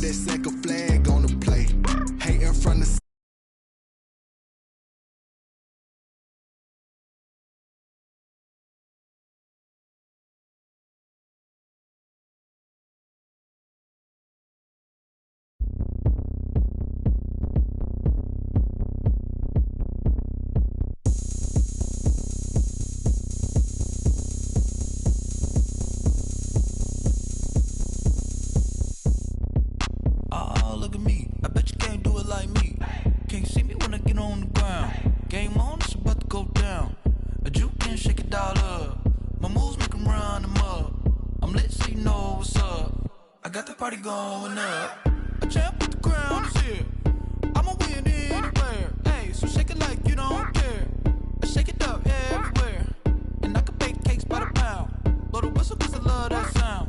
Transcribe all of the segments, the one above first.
that second flag on the play. Hating from the look at me, I bet you can't do it like me. Can't see me when I get on the ground. Game on, it's about to go down. A juke and shake it all up. My moves make them run them up. I'm lit so you know what's up. I got the party going up. A champ with the crown is here. I'ma win anywhere. Hey, so shake it like you don't care. I shake it up everywhere. And I can bake cakes by the pound. Blow the whistle cause I love that sound.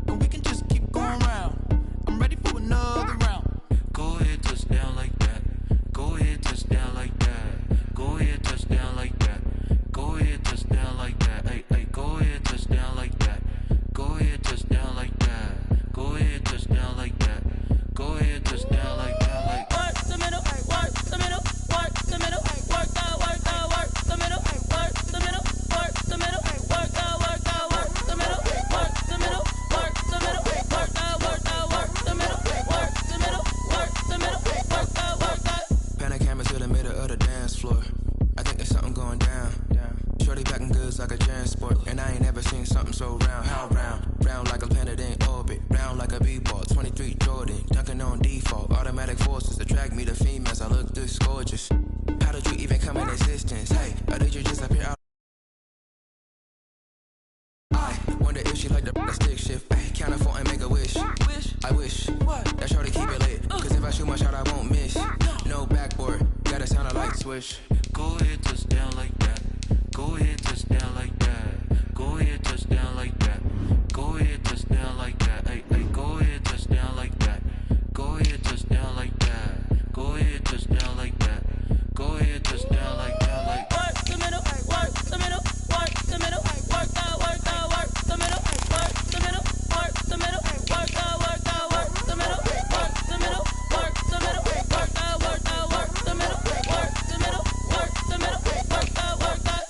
And we can just keep going round. I'm ready for another round. Go ahead, touch down like that. Go ahead, touch down like that. Go ahead, touch down like that. Go ahead, touch down like that. Hey, hey, go ahead, touch down like that. Go ahead, touch down like that. Go ahead, touch down like that. Go ahead, touch down like that. Like work the middle, work the middle, work the middle, work the middle, work the middle, work the middle, work the middle, work the middle, work the middle, work the middle, work the middle, work the middle, work the middle, work the. Pan a camera to the middle of the dance floor. I think there's something going down. Shorty backing goods like a transport, and I ain't never seen something so round. How round? Round like a planet in orbit, round like a b-ball. 23 Jordan, dunking on default. Automatic forces attract me to females. I look this gorgeous. How did you even come in existence? Hey, or did you just appear out? I wonder if she like the stick shift. Ay, count four and make a wish. I wish that shorty keep it lit. Cause if I shoot my shot, I won't miss. No backboard, gotta sound a light switch. Go ahead, touch down like that. Go ahead, touch down like that. Go ahead, touch down like that. Go ahead, touch down like that. Hey, hey, go ahead, touch down like that. Go ahead, touch down like that. Go ahead, touch down like that. Go ahead, touch down like that. Like work the middle, work the middle, work the middle, work the middle, work the middle, work the middle, work the middle, work the middle, work the middle, work the middle, work the middle, work the middle, work the middle, work the middle, work the.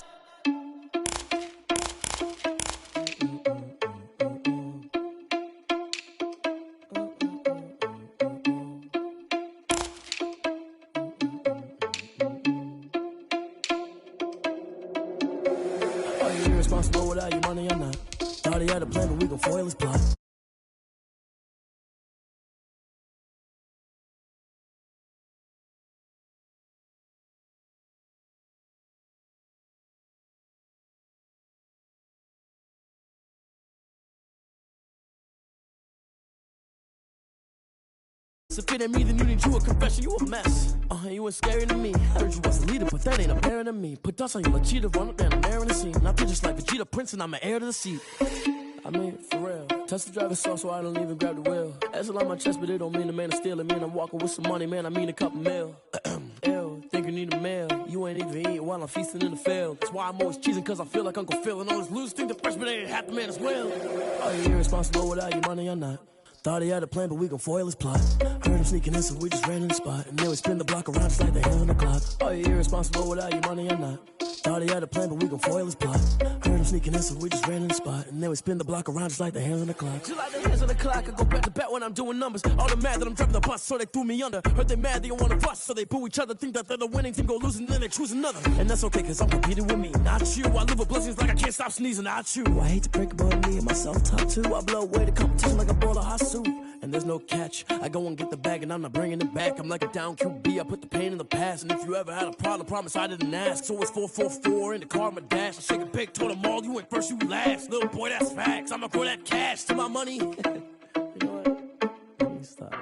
Are you irresponsible without your money or not? Thought he had a plan, but we gon' foil his plot. It's a fit at me, then you need you a confession, you a mess. You ain't scary to me. Heard you was a leader, but that ain't apparent to me. Put dust on you like cheetah, run up down, I'm airing the scene. Not just like Vegeta Prince, and I'm an heir to the seat. I mean, for real. Touch the driver's soft, so I don't even grab the wheel. That's on my chest, but it don't mean the man is stealing. Man, I'm walking with some money, man, I mean a couple mil. Ew, think you need a meal. You ain't even eating while I'm feasting in the field. That's why I'm always cheesing, cause I feel like Uncle Phil. And all this loose think the freshman ain't half the man as well. Are you irresponsible without your money or not? Thought he had a plan, but we gon' foil his plot. Heard him sneaking in, so we just ran in the spot. And then we spin the block around just like the hell on the clock. Are you irresponsible without your money or not? Thought he had a plan, but we gon' foil his plot. Heard him sneaking in, so we just ran in the spot. And then we spin the block around just like the hands on the clock. Just like the hands on the clock, I go back to back when I'm doing numbers. All the mad that I'm driving the bus, so they threw me under. Heard they mad, they don't wanna bust, so they boo each other. Think that they're the winning team, go losing, then they choose another. And that's okay, cause I'm competing with me, not you. I live with blessings like I can't stop sneezing, not you. I hate to break it, but me and myself top too. I blow away the competition like a bowl of hot soup. And there's no catch. I go and get the bag and I'm not bringing it back. I'm like a down QB, I put the pain in the past. And if you ever had a problem, promise I didn't ask. So it's 444 in the car, my dash. I shake a big, told them all, you went first, you last. Little boy, that's facts. I'ma grow that cash to my money. You know what? Let me stop.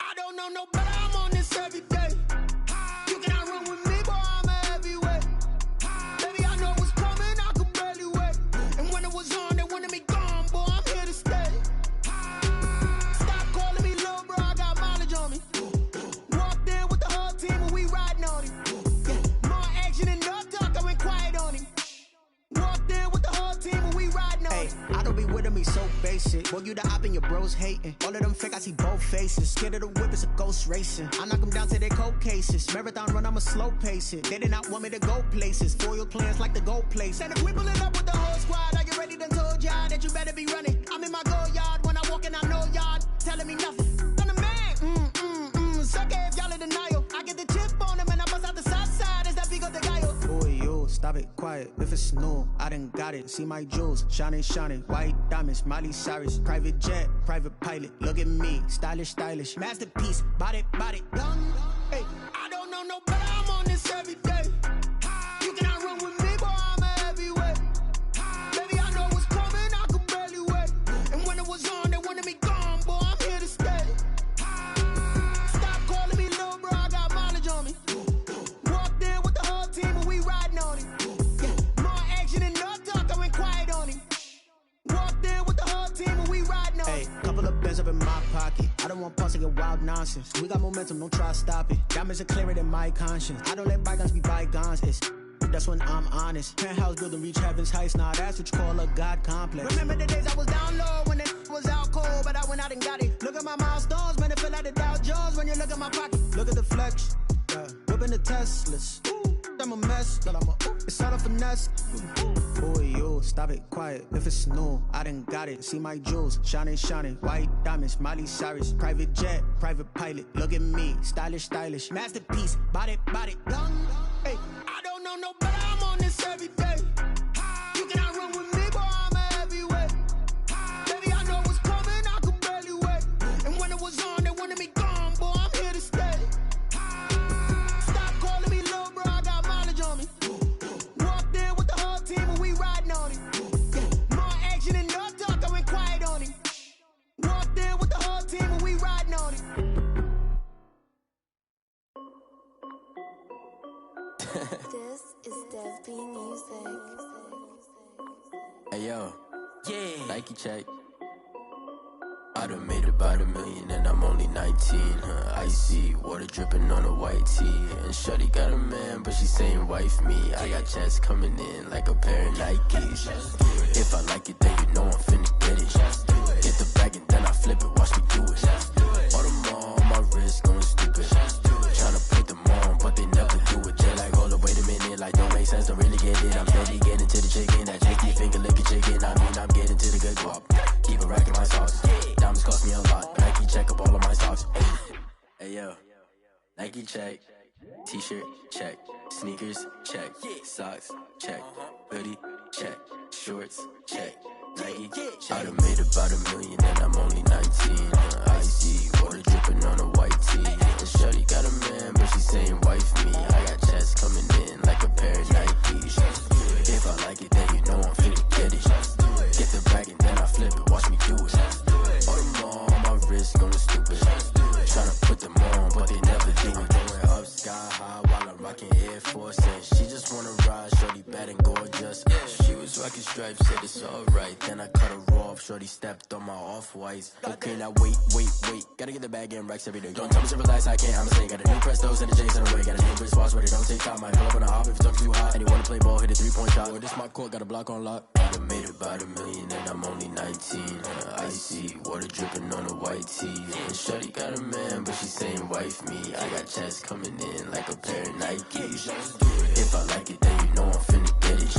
I don't know no better, I'm on this every day. You cannot run with me, boy, I'm a heavyweight. Baby, I know what's coming, I could barely wait. And when it was on, they wanted me gone, boy, I'm here to stay. Stop calling me little bro, I got mileage on me. Walked in with the whole team and we riding on it. Boy, you the op and your bros hating. All of them fake, I see both faces. Scared of the whip, it's a ghost racing. I knock them down to their cold cases. Marathon run, I'ma slow pace it. They did not want me to go places. Foil plans like the go place. And if we pulling up with the whole squad, are you ready? Done told y'all that you better be running. I'm in my go yard when I walk in, I know y'all telling me nothing. I'm the man. Suck it if y'all in denial. I get the chip on them and I bust out the south side. Is that Vigo de Gallo? Boy, yo, stop it, quiet. If it's new, I done got it. See my jewels, shining, shining. White diamonds, Miley Cyrus. Private jet, private pilot. Look at me, stylish, stylish. Masterpiece, body, done. Hey, I don't know no better. I'm on this every day. You cannot run with me, boy. I'm a heavyweight. Baby, I know what's coming. I could barely wait. And when it was on, they wanted me gone, boy. I'm here to stay. Stop calling me little bro. I got mileage on me. Walked in with the whole team and we riding on it. Yeah, more action and no talk. I went quiet on him. Walked in with the whole team and we riding on it. Hey, couple of bands up in my pocket. I don't want pause to get wild nonsense. We got momentum, don't try to stop it. Diamonds are clearer than my conscience. I don't let bygones be bygones. That's when I'm honest. Penthouse building, reach heaven's heights. Nah, that's what you call a God complex. Remember the days I was down low when it was out cold, but I went out and got it. Look at my milestones, man, it feel like the Dow Jones when you look at my pocket. Look at the flex, whipping the Teslas. I'm a mess, but it's all a finesse. Boy, yo, stop it, quiet. If it's new, I done got it. See my jewels, shining, shining. White diamonds, Miley Cyrus. Private jet, private pilot. Look at me, stylish, stylish. Masterpiece, body, done. Hey, I don't know no better. I'm on this every day. You cannot run with me, boy. I'm a heavyweight. Baby, I know what's coming. I could barely wait. And when it was on, they wanted me gone, boy. I'm here to stay. Stop calling me little bro. I got mileage on me. Walked in with the whole team and we riding on it. Yeah, more action and no talk. I went quiet on him. Walked in with the whole team and we riding on it. This is Dev B Music. Hey yo, yeah, Nike check. I done made about $1 million and I'm only 19. Icy water dripping on a white tee. And shorty got a man, but she saying wife me. I got checks coming in like a pair of Nikes. If I like it, then you know I'm finna get it. Get the bag and then I flip it, watch me do it. All on my wrist going stupid. Tryna put them on, but they never do it. They're like, hold up, wait a minute, like don't make sense, don't really get it. I'm steady getting to the chicken, that chicky finger licking chicken. I mean, I'm getting to the good guap. Keep it racking my sauce. Diamonds cost me a lot. Nike check up all of my socks. Hey yo, Nike check. T-shirt check. Sneakers check. Socks check. Hoodie check. Shorts check. Nike I done made about $1 million and I'm only 19. Icy water dripping on a white tee. And shorty got a man, but she saying wife me. I got checks coming in like a pair of Nikes. If I like it, then you know I'm finna get it. Get the bag and then I flip it, watch me do it. All them on my wrist going stupid. Tryna put them on, but they never do it. Going up sky high while I'm rocking Air Force. And she just wanna ride, shorty bad and gorgeous. She was rocking stripes, said it's alright. Then I cut her off, shorty stepped on my off-whites. Okay, now wait. Gotta get the bag and racks every day. Don't tell me to relax, I can't, I'ma say. Got a new Prestos and a J's in the way. Got a new Chris Watch, but it don't take time. I pull up on a hop if it's talking too hot. And you wanna play ball, hit a 3-point shot. Or this my court, got a block on lock. I done made about $1 million and I'm only 19. Icy water dripping on a white tee. And shorty got a man, but she saying wife me. I got checks coming in like a pair of Nikes. If I like it, then you know I'm finna get it.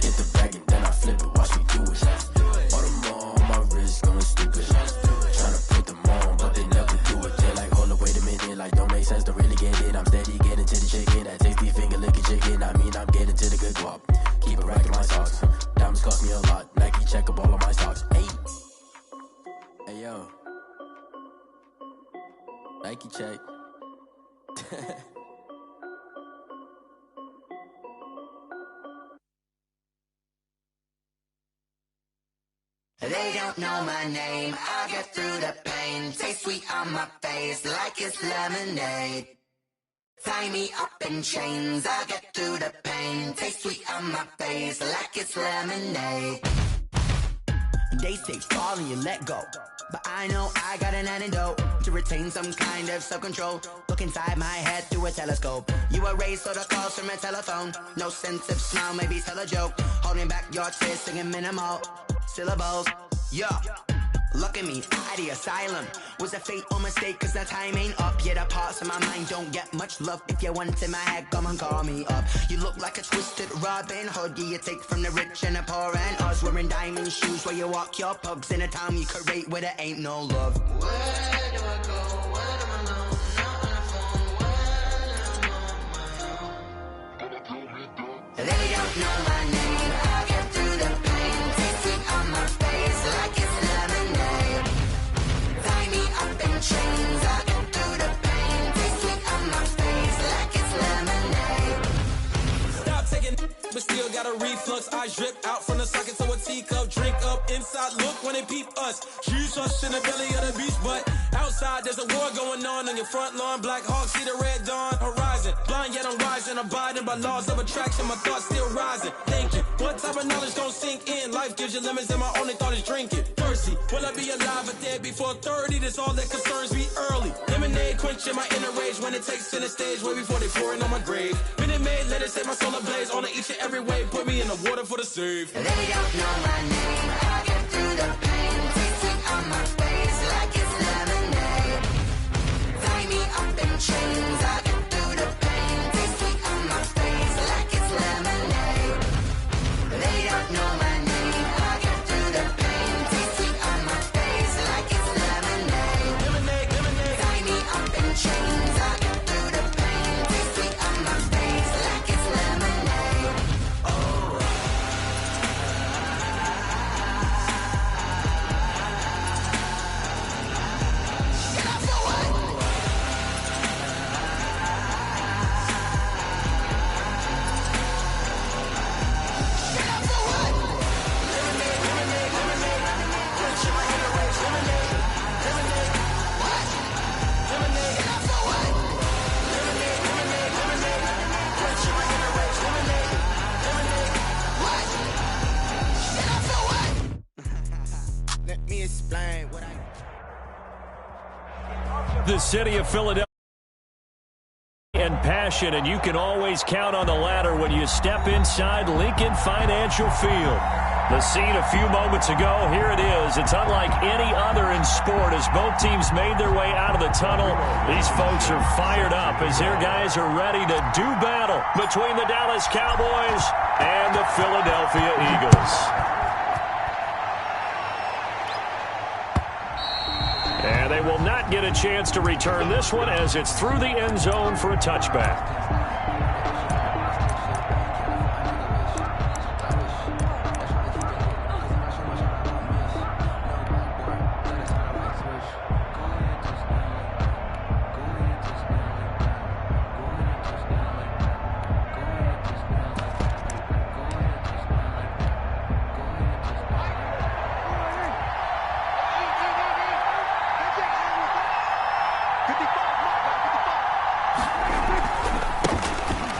Get the bag and then I flip it, watch me do it. All them on my wrist going stupid. Tryna put them on, but they never do it. They're like, hold up, wait a minute, like don't make sense, don't really get it. I'm steady getting to the chicken, that tasty finger licking chicken. I mean, I'm getting to the good guap. Keep it racking my socks. Diamonds cost me a lot. Nike check up all of my stocks. Hey yo, Nike check. They don't know my name, I get through the pain. Taste sweet on my face like it's lemonade. Tie me up in chains, I get through the pain. Taste sweet on my face like it's lemonade. They say fall and you let go, but I know I got an antidote to retain some kind of self-control. Look inside my head through a telescope. You erase all the calls from a telephone. No sense of smile, maybe tell a joke. Holding back your tears, singing minimal syllables. Yeah, Look at me, out the asylum. Was a fate or mistake, cause the time ain't up. Yeah, the parts of my mind don't get much love. If you want in my head, come and call me up. You look like a twisted Robin Hood. Yeah, you take from the rich and the poor and us. Wearing diamond shoes where you walk your pugs in a town you create where there ain't no love. Where do I go? Where am I alone? Not on the phone. When I'm on my own. They don't know my name. I get through the pain. Taste sweet on my face like it's lemonade. Tie me up in chains. I get through the pain. Taste sweet on my face like it's lemonade. Stop taking, but still got a reflux. Eyes drip out from the socket to a teacup. Drink up inside, look when they peep us. Shoes us in the belly of the beach, but outside there's a war going on your front lawn. Black Hawk, see the red dawn horizon. Blind yet I'm rising, abiding by laws of attraction. My thoughts still rising, thinking what type of knowledge gon' sink in? Life gives you lemons and my only thought is drinking. Thirsty, will I be alive or dead before 30? That's all that concerns me early. Lemonade quenching my inner rage when it takes center stage way before they pouring on my grave. Minute Maid, let it set my soul ablaze on each and every way. Put me in the water for the save. They don't know my name. I get through the pain. Taste sweet on my face like it's lemonade. Tie me up in chains. I get through the pain. Taste sweet on my face like it's lemonade. They don't know my name. I get through the pain. Taste sweet on my face like it's lemonade. Lemonade, lemonade. Tie me up in chains. I get through the pain. Taste sweet on my face like it's lemonade. Oh. Get up for what? Get up for what? Lemonade, lemonade, lemonade. Quenching my inner rage. Lemonade, lemonade. What? Lemonade, Get up for what? lemonade, lemonade, lemonade. Quenching my inner rage. Lemonade, lemonade. What? Get up for what? Let me explain what I. The city of Philadelphia and passion, and you can always count on the latter when you step inside Lincoln Financial Field. The scene a few moments ago, here it is. It's unlike any other in sport as both teams made their way out of the tunnel. These folks are fired up as their guys are ready to do battle between the Dallas Cowboys and the Philadelphia Eagles. And they will not get a chance to return this one as it's through the end zone for a touchback.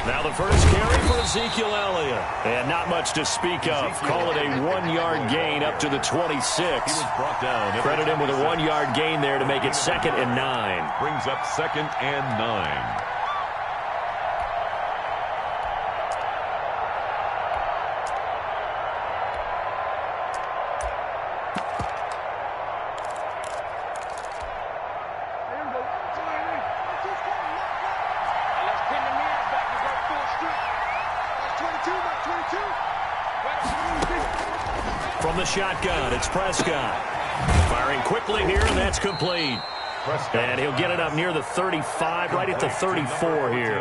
Now the first carry for Ezekiel Elliott. And not much to speak of. Call it a 1-yard gain up to the 26. He was brought down. Credit him with a 1-yard gain there to make it 2nd and 9. Brings up 2nd and 9. From the shotgun, it's Prescott. Firing quickly here, and that's complete. And he'll get it up near the 35, right at the 34 here.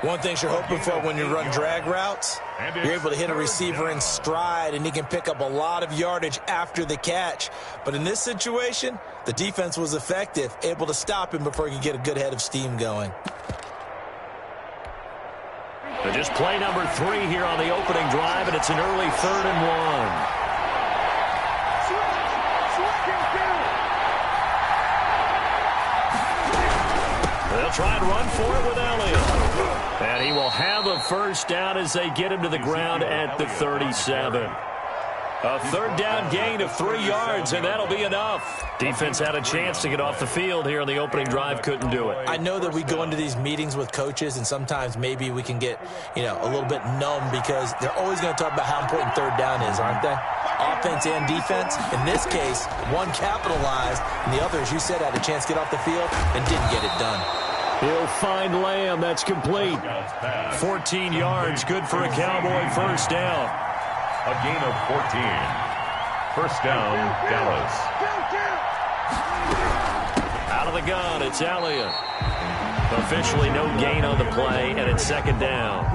One thing you're hoping for when you run drag routes, you're able to hit a receiver in stride, and he can pick up a lot of yardage after the catch. But in this situation, the defense was effective, able to stop him before he could get a good head of steam going. They're just play number 3 here on the opening drive, and it's an early 3rd and 1. They'll try and run for it with Elliott. And he will have a first down as they get him to the ground at the 37. A 3rd down gain of 3 yards, and that'll be enough. Defense had a chance to get off the field here on the opening drive, couldn't do it. I know that we go into these meetings with coaches, and sometimes maybe we can get, a little bit numb because they're always going to talk about how important 3rd down is, aren't they? offense and defense. In this case, one capitalized, and the other, as you said, had a chance to get off the field and didn't get it done. He'll find Lamb. That's complete. 14 yards, good for a Cowboy first down. A gain of 14. First down, Dallas. Out of the gun, it's Elliott. Officially no gain on the play, and it's second down.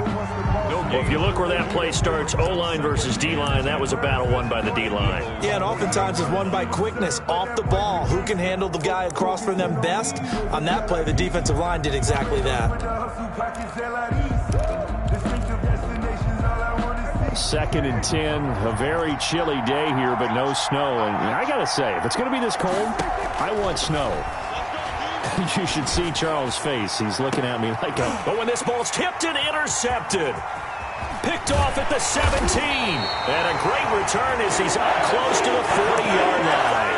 Well, if you look where that play starts, O-line versus D-line, that was a battle won by the D-line. Yeah, and oftentimes it's won by quickness, off the ball. Who can handle the guy across from them best? On that play, the defensive line did exactly that. Second and 10, a very chilly day here, but no snow. And I got to say, if it's going to be this cold, I want snow. You should see Charles' face. He's looking at me like a... But when this ball's tipped and intercepted. Picked off at the 17. And a great return as he's up close to the 40-yard line.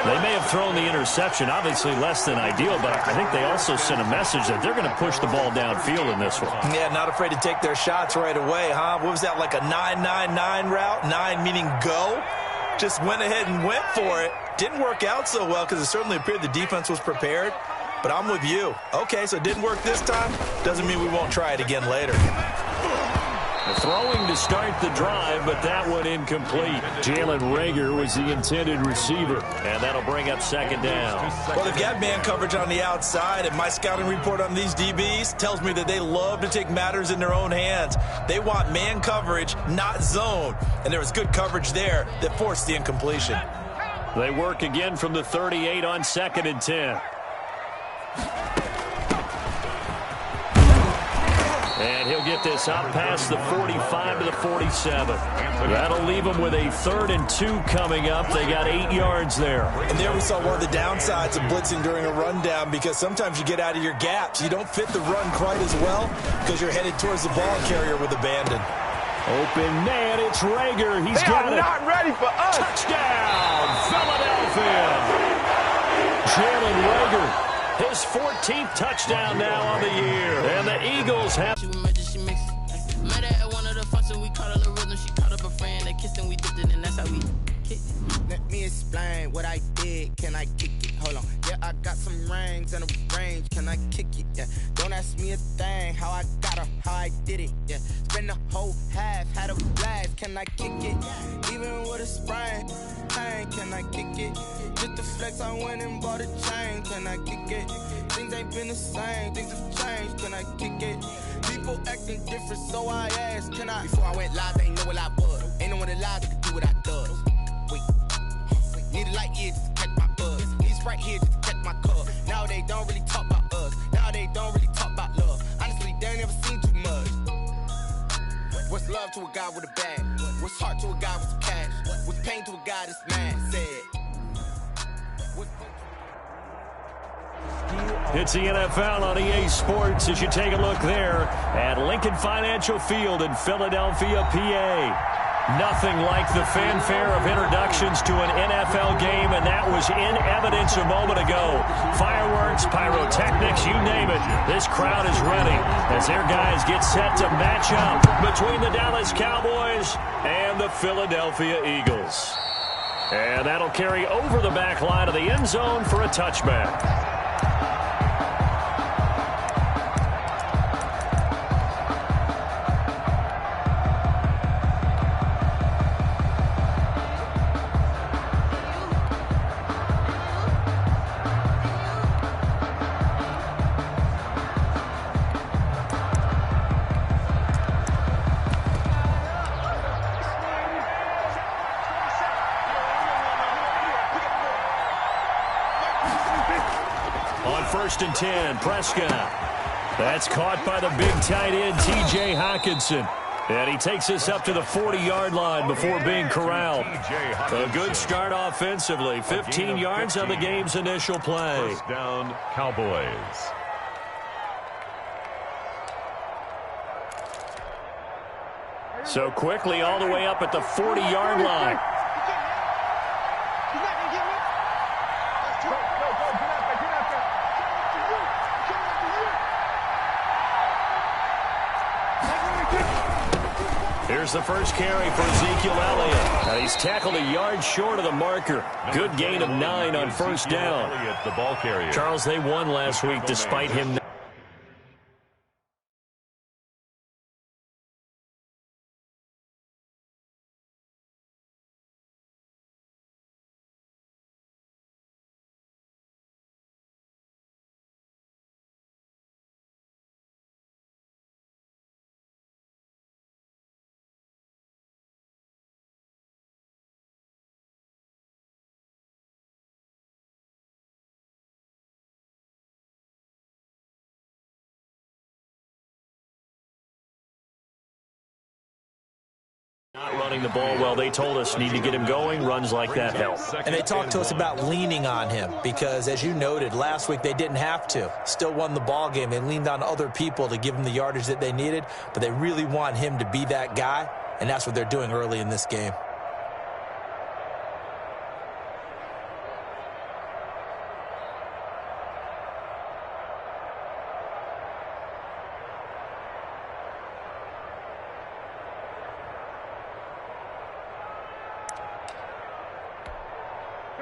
They may have thrown the interception, obviously less than ideal, but I think they also sent a message that they're going to push the ball downfield in this one. Yeah, not afraid to take their shots right away, huh? What was that, like a 9-9-9 route? 9 meaning go? Just went ahead and went for it. Didn't work out so well because it certainly appeared the defense was prepared. But I'm with you. Okay, so it didn't work this time. Doesn't mean we won't try it again later. Throwing to start the drive, but that one incomplete. Jalen Reagor was the intended receiver, and that'll bring up second down. Well, they've got man coverage on the outside, and my scouting report on these DBs tells me that they love to take matters in their own hands. They want man coverage, not zone, and there was good coverage there that forced the incompletion. They work again from the 38 on second and 10. And he'll get this out past the 45 to the 47. That'll leave them with a 3rd and 2 coming up. They got 8 yards there. And there we saw one of the downsides of blitzing during a rundown, because sometimes you get out of your gaps. You don't fit the run quite as well because you're headed towards the ball carrier with abandon. Open man, it's Reagor. He's got it. They are not ready for us. Touchdown, Philadelphia. Jalen Reagor. His 14th touchdown now on the year. And the Eagles have... Met her at one of the functions, we caught a little rhythm. She caught up a friend, they kissed and we dipped it, and that's how we kicked. Let me explain what I did. Can I kick it? Hold on. Yeah, I got some rings and a range. Can I kick it? Yeah. Don't ask me a thing. How I got her, how I did it. Yeah. Spend the whole half, had a blast. Can I kick it? Even with a sprain. Pain, can I kick it? Just the flex, I went and bought a chain. Can I kick it? Things ain't been the same. Things have changed. Can I kick it? People acting different, so I asked, can I? Before I went live, they ain't know what I was. Ain't no one alive that could do what I does. Wait. Need a light here just to catch my buzz. Need a Sprite here just to catch my cup. Now they don't really talk about us. Now they don't really talk about love. Honestly, they ain't never seen too much. What's love to a guy with a bag? What's heart to a guy with some cash? What's pain to a guy that's mad? Said. It's the NFL on EA Sports as you take a look there at Lincoln Financial Field in Philadelphia, PA. Nothing like the fanfare of introductions to an NFL game, and that was in evidence a moment ago. Fireworks, pyrotechnics, you name it. This crowd is ready as their guys get set to match up between the Dallas Cowboys and the Philadelphia Eagles. And that'll carry over the back line of the end zone for a touchback. First and 10, Prescott. That's caught by the big tight end, T.J. Hockenson. And he takes us up to the 40-yard line before being corralled. A good start offensively. 15 yards on the game's initial play. First down, Cowboys. So quickly all the way up at the 40-yard line. Here's the first carry for Ezekiel Elliott. Now he's tackled a yard short of the marker. Good gain of 9 on first down. The ball carrier. Charles, they won last week despite him. Not running the ball well. They told us need to get him going. Runs like that help. And they talked to us about leaning on him because, as you noted, last week they didn't have to. Still won the ball game. They leaned on other people to give them the yardage that they needed, but they really want him to be that guy, and that's what they're doing early in this game.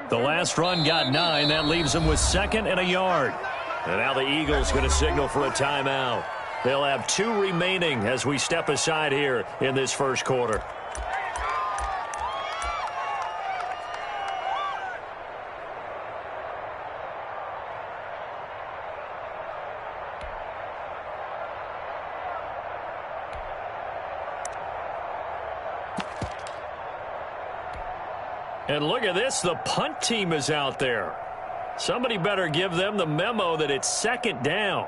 The last run got 9. That leaves them with 2nd and a yard. And now the Eagles going to signal for a timeout. They'll have 2 remaining as we step aside here in this first quarter. And look at this, the punt team is out there. Somebody better give them the memo that it's 2nd down.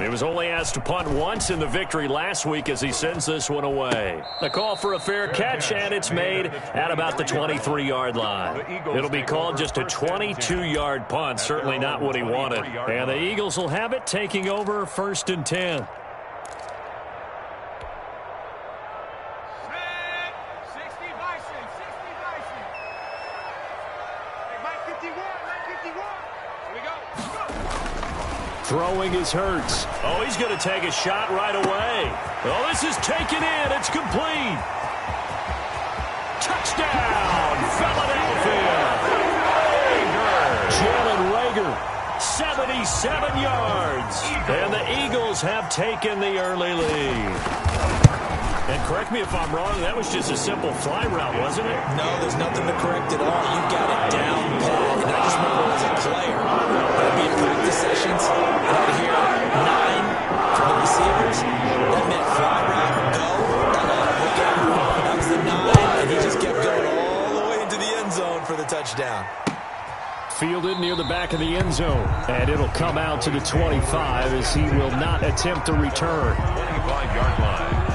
He was only asked to punt once in the victory last week as he sends this one away. The call for a fair catch, and it's made at about the 23-yard line. It'll be called just a 22-yard punt, certainly not what he wanted. And the Eagles will have it, taking over 1st and 10. Throwing is Hurts. Oh, he's going to take a shot right away. Oh, this is taken in. It's complete. Touchdown, Philadelphia. Jalen Reagor, 77 yards. And the Eagles have taken the early lead. And correct me if I'm wrong, that was just a simple fly route, wasn't it? No, there's nothing to correct at all. You got it down pat. And I just remember as a player, I'd be in practice sessions, and I'd hear 9 from the receivers. That meant fly route, go. That was the 9, and he just kept going all the way into the end zone for the touchdown. Fielded near the back of the end zone. And it'll come out to the 25 as he will not attempt to return. 25-yard line.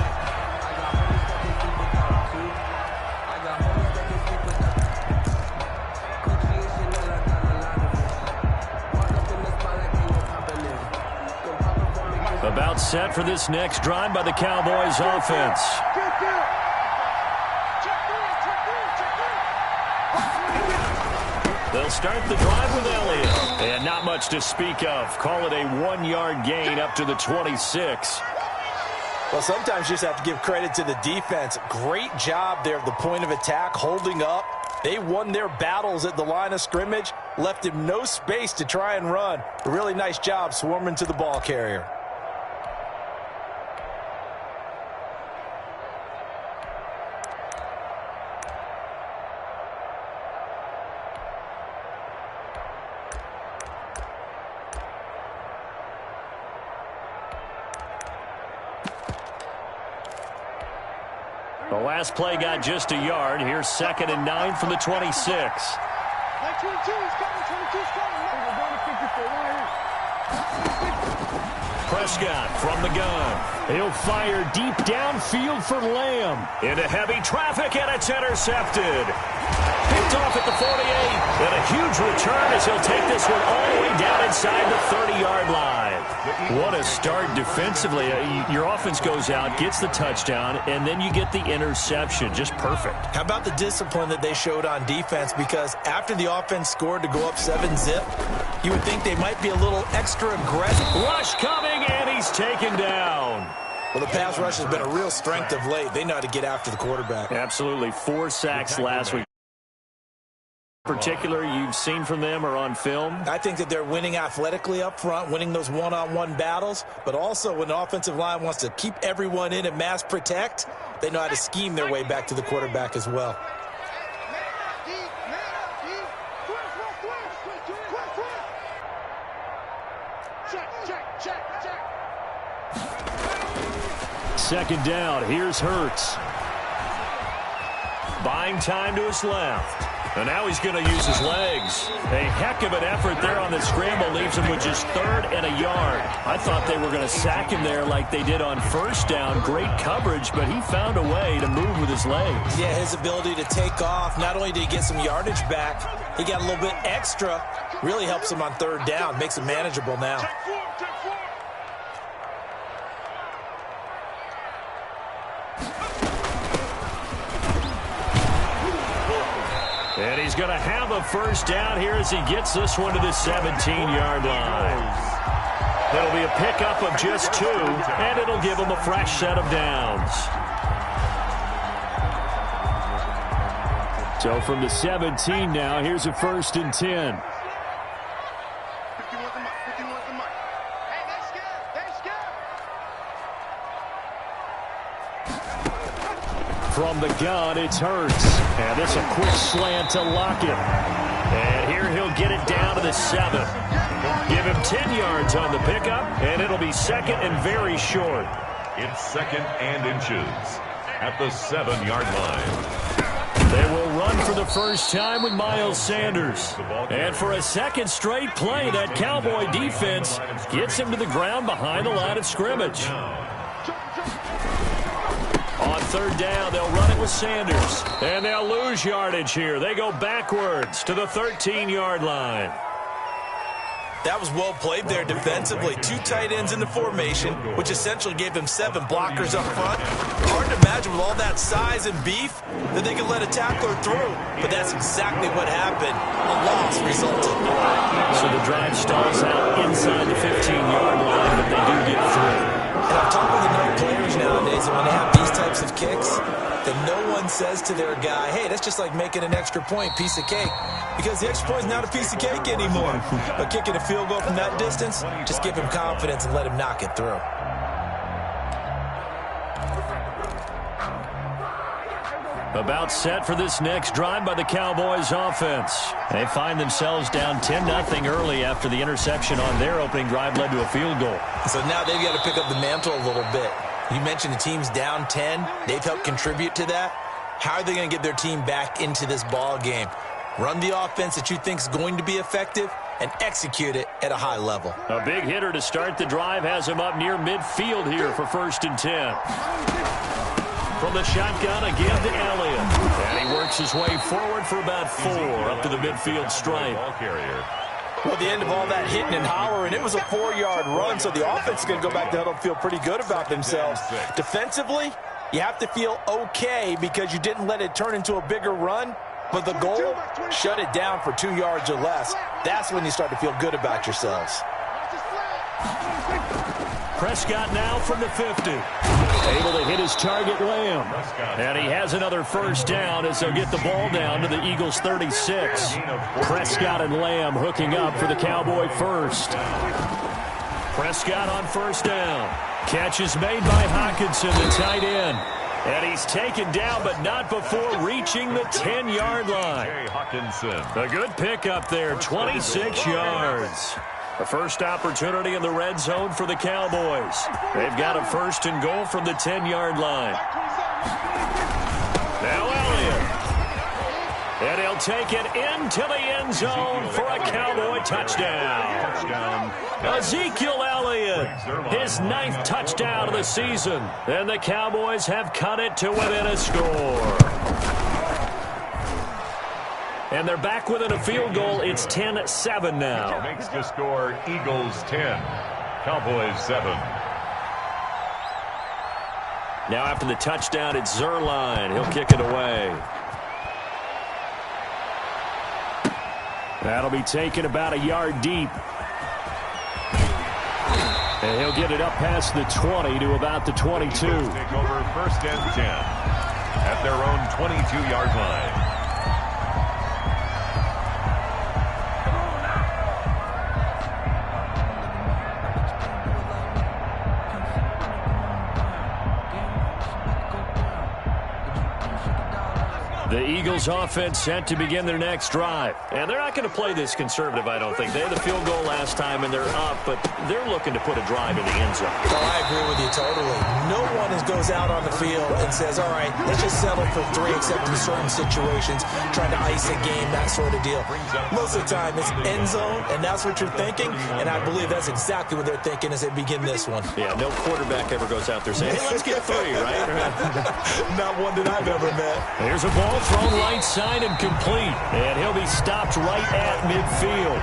About set for this next drive by the Cowboys offense. They'll start the drive with Elliott. And not much to speak of. Call it a 1-yard gain up to the 26. Well, sometimes you just have to give credit to the defense. Great job there at the point of attack, holding up. They won their battles at the line of scrimmage, left him no space to try and run. A really nice job swarming to the ball carrier. The last play got just a yard. Here's 2nd and 9 from the 26. Prescott from the gun. He'll fire deep downfield for Lamb. Into heavy traffic, and it's intercepted. Picked off at the 48. And a huge return as he'll take this one all the way down inside the 30-yard line. What a start defensively. Your offense goes out, gets the touchdown, and then you get the interception. Just perfect. How about the discipline that they showed on defense? Because after the offense scored to go up 7-zip, you would think they might be a little extra aggressive. Rush coming. he's taken down. Well, the pass rush has been a real strength of late. They know how to get after the quarterback. Absolutely. 4 sacks last week. Particular you've seen from them or on film? I think that they're winning athletically up front, winning those one-on-one battles, but also when the offensive line wants to keep everyone in and mass protect, they know how to scheme their way back to the quarterback as well. Second down, here's Hurts. Buying time to his left. And now he's going to use his legs. A heck of an effort there on the scramble. Leaves him with just 3rd and a yard. I thought they were going to sack him there like they did on first down. Great coverage, but he found a way to move with his legs. Yeah, his ability to take off. Not only did he get some yardage back, he got a little bit extra. Really helps him on 3rd down. Makes it manageable now. And he's going to have a first down here as he gets this one to the 17-yard line. It'll be a pickup of just 2, and it'll give him a fresh set of downs. So from the 17 now, here's a 1st and 10. From the gun, it's Hurts. And this a quick slant to Lockett. And here he'll get it down to the 7. Give him 10 yards on the pickup, and it'll be 2nd and very short. It's 2nd and inches at the 7-yard line. They will run for the first time with Miles Sanders. And for a 2nd straight play, that Cowboy defense gets him to the ground behind the line of scrimmage. On 3rd down, they'll run it with Sanders. And they'll lose yardage here. They go backwards to the 13-yard line. That was well played there defensively. 2 tight ends in the formation, which essentially gave them 7 blockers up front. Hard to imagine with all that size and beef that they could let a tackler through. But that's exactly what happened. A loss resulted. So the drive stalls out inside the 15-yard line, but they do get through. And I'm talking with enough players nowadays, and when they have these types of kicks, that no one says to their guy, hey, that's just like making an extra point, piece of cake. Because the extra point is not a piece of cake anymore. But kicking a field goal from that distance, just give him confidence and let him knock it through. About set for this next drive by the Cowboys offense. They find themselves down 10-0 early after the interception on their opening drive led to a field goal. So now they've got to pick up the mantle a little bit. You mentioned the team's down 10. They've helped contribute to that. How are they going to get their team back into this ball game? Run the offense that you think is going to be effective and execute it at a high level. A big hitter to start the drive has him up near midfield here for 1st and 10. From the shotgun again to Elliott. And he works his way forward for about 4 up to the midfield stripe. Well, at the end of all that hitting and hollering, it was a 4-yard run, so the offense is going to go back to huddle and feel pretty good about themselves. Defensively, you have to feel okay because you didn't let it turn into a bigger run, but the goal, shut it down for 2 yards or less. That's when you start to feel good about yourselves. Prescott now from the 50. Able to hit his target, Lamb. And he has another first down as they'll get the ball down to the Eagles' 36. Prescott and Lamb hooking up for the Cowboy first. Prescott on first down. Catch is made by Hockenson, the tight end. And he's taken down, but not before reaching the 10-yard line. A good pickup there, 26 yards. The first opportunity in the red zone for the Cowboys. They've got a 1st and goal from the 10-yard line. Now Elliott. And he'll take it into the end zone for a Cowboy touchdown. Ezekiel Elliott, his 9th touchdown of the season. And the Cowboys have cut it to within a score. And they're back within a field goal. It's 10-7 now. Makes the score Eagles 10, Cowboys 7. Now after the touchdown, it's Zerline. He'll kick it away. That'll be taken about a yard deep. And he'll get it up past the 20 to about the 22. Take over 1st and 10 at their own 22-yard line. The Eagles offense set to begin their next drive. And they're not going to play this conservative, I don't think. They had the field goal last time, and they're up, but they're looking to put a drive in the end zone. Well, I agree with you totally. No one goes out on the field and says, all right, let's just settle for 3, except in certain situations, trying to ice a game, that sort of deal. Most of the time, it's end zone, and that's what you're thinking, and I believe that's exactly what they're thinking as they begin this one. Yeah, no quarterback ever goes out there saying, hey, let's get 3, right? Not one that I've ever met. Here's a ball thrown right side and complete. And he'll be stopped right at midfield.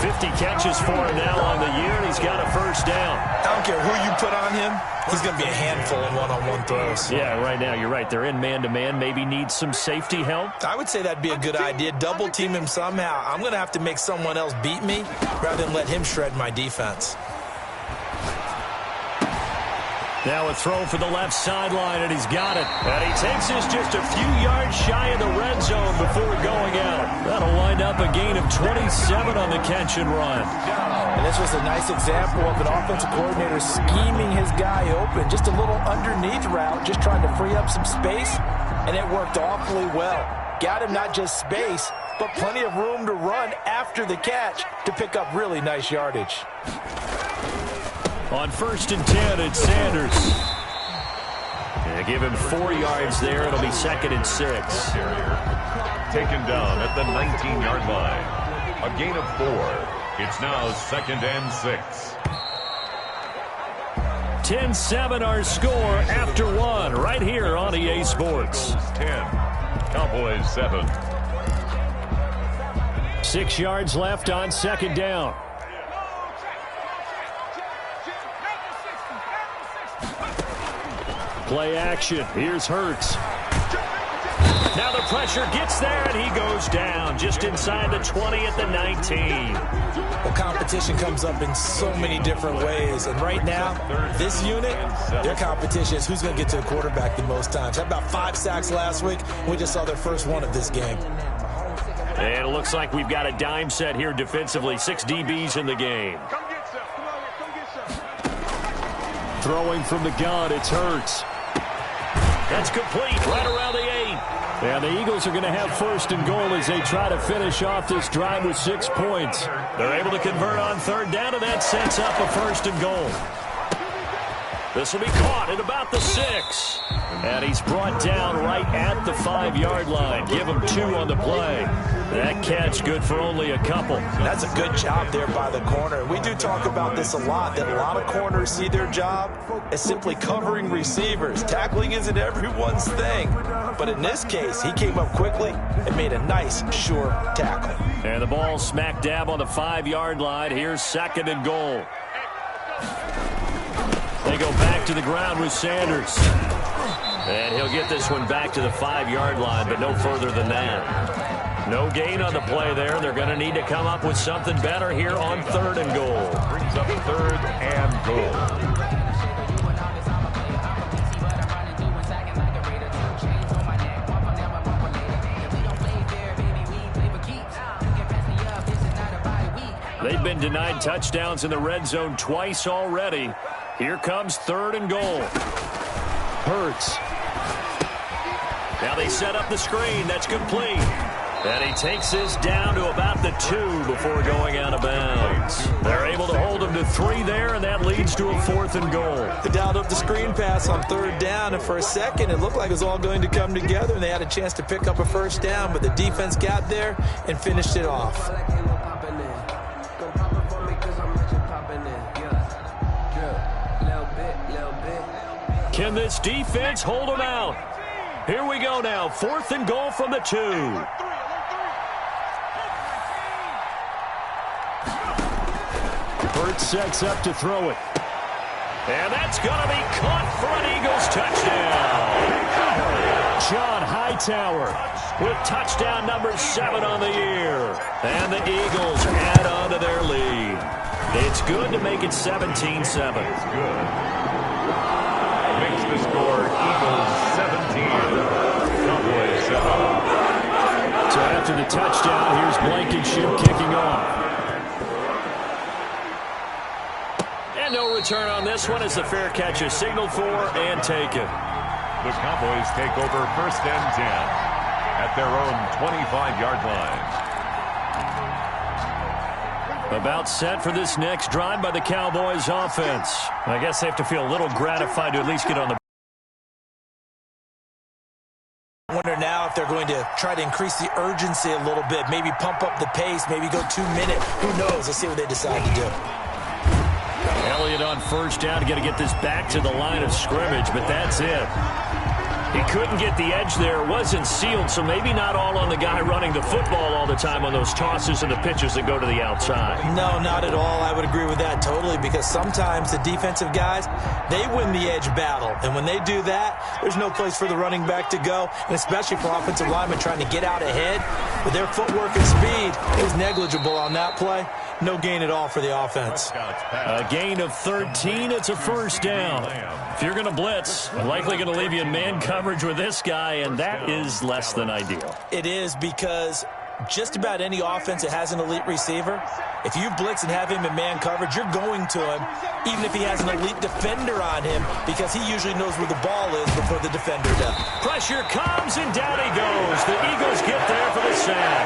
50 catches for him now on the year, and he's got a first down. I don't care who you put on him. He's going to be a handful in one-on-one throws. Yeah, right now, you're right. They're in man-to-man. Maybe need some safety help. I would say that'd be a good idea. Double team him somehow. I'm going to have to make someone else beat me rather than let him shred my defense. Now a throw for the left sideline, and he's got it. And he takes this just a few yards shy of the red zone before going out. That'll wind up a gain of 27 on the catch and run. And this was a nice example of an offensive coordinator scheming his guy open. Just a little underneath route, just trying to free up some space, and it worked awfully well. Got him not just space, but plenty of room to run after the catch to pick up really nice yardage. On 1st and 10, it's Sanders. Yeah, give him 4 yards there. It'll be 2nd and 6. Taken down at the 19-yard line. A gain of 4. It's now 2nd and 6. 10-7 our score after 1 right here on EA Sports. 10. Cowboys 7. 6 yards left on 2nd down. Play action. Here's Hurts. Now the pressure gets there, and he goes down just inside the 20 at the 19. Well, competition comes up in so many different ways. And right now, this unit, their competition is who's going to get to the quarterback the most times. Had about 5 sacks last week. We just saw their first one of this game. And it looks like we've got a dime set here defensively. 6 DBs in the game. Throwing from the gun, it's Hurts. That's complete, right around the 8. And the Eagles are going to have 1st and goal as they try to finish off this drive with 6 points. They're able to convert on 3rd down, and that sets up a 1st and goal. This will be caught at about the 6. And he's brought down right at the 5-yard line. Give him 2 on the play. That catch good for only a couple. That's a good job there by the corner. We do talk about this a lot, that a lot of corners see their job as simply covering receivers. Tackling isn't everyone's thing. But in this case, he came up quickly and made a nice, sure tackle. And the ball smack dab on the 5-yard line. Here's 2nd and goal. They go back to the ground with Sanders. And he'll get this one back to the 5-yard line, but no further than that. No gain on the play there. They're going to need to come up with something better here on 3rd and goal. Brings up 3rd and goal. They've been denied touchdowns in the red zone twice already. Here comes 3rd and goal. Hurts. Now they set up the screen. That's complete. And he takes this down to about the 2 before going out of bounds. They're able to hold him to 3 there, and that leads to a 4th and goal. They dialed up the screen pass on 3rd down, and for a second it looked like it was all going to come together, and they had a chance to pick up a 1st down, but the defense got there and finished it off. Can this defense hold them out? Here we go now. 4th and goal from the 2. Hurts sets up to throw it. And that's going to be caught for an Eagles touchdown. John Hightower with touchdown number 7 on the year. And the Eagles add on to their lead. It's good to make it 17-7. It's good. Makes the score Eagles 17. Cowboys 7. So after the touchdown, here's Blankenship kicking off. And no return on this one as the fair catch is signaled for and taken. The Cowboys take over 1st and 10 at their own 25-yard line. About set for this next drive by the Cowboys offense. I guess they have to feel a little gratified to at least get on the. I wonder now if they're going to try to increase the urgency a little bit, maybe pump up the pace, maybe go 2 minute. Who knows? Let's see what they decide to do. Elliott on 1st down, got to get this back to the line of scrimmage, but that's it. He couldn't get the edge there, wasn't sealed, so maybe not all on the guy running the football all the time on those tosses and the pitches that go to the outside. No, not at all. I would agree with that totally, because sometimes the defensive guys, they win the edge battle, and when they do that, there's no place for the running back to go, and especially for offensive linemen trying to get out ahead. With their footwork and speed, it was negligible on that play. No gain at all for the offense. A gain of 13. It's a 1st down. If you're going to blitz, likely going to leave you in man coverage with this guy, and that is less than ideal. It is, because just about any offense that has an elite receiver, if you blitz and have him in man coverage, you're going to him, even if he has an elite defender on him, because he usually knows where the ball is before the defender does. Pressure comes, and down he goes. The Eagles get there for the sack.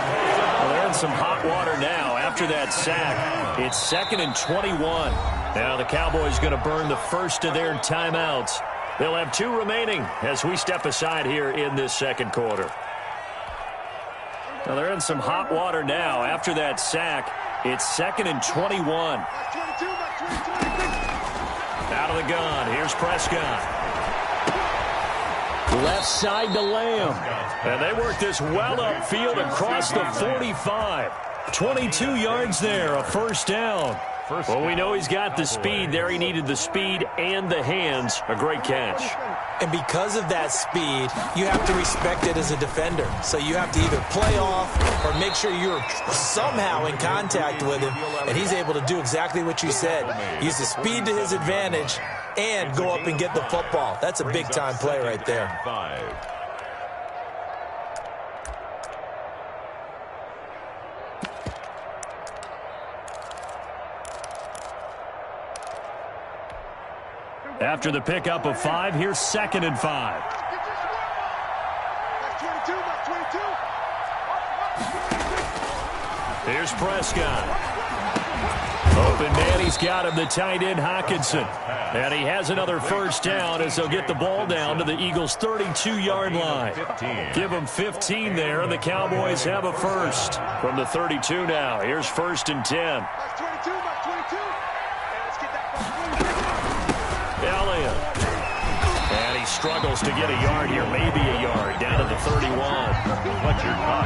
Well, they're in some hot water now after that sack. It's 2nd and 21. Now the Cowboys going to burn the first of their timeouts. They'll have 2 remaining as we step aside here in this 2nd quarter. Now they're in some hot water now after that sack. It's 2nd and 21. Out of the gun. Here's Prescott. Left side to Lamb. And they work this well upfield across the 45. 22 yards there, a 1st down. Well, we know he's got the speed there. He needed the speed and the hands. A great catch. And because of that speed, you have to respect it as a defender. So you have to either play off or make sure you're somehow in contact with him. And he's able to do exactly what you said. Use the speed to his advantage and go up and get the football. That's a big-time play right there. After the pickup of 5, here's 2nd and 5. Here's Prescott. Open man, he's got him, the tight end Hockenson. And he has another 1st down as they'll get the ball down to the Eagles' 32-yard line. Give them 15 there, and the Cowboys have a 1st. From the 32 now, here's 1st and 10. Elliott. And he struggles to get a yard here, maybe a yard, down to the 31.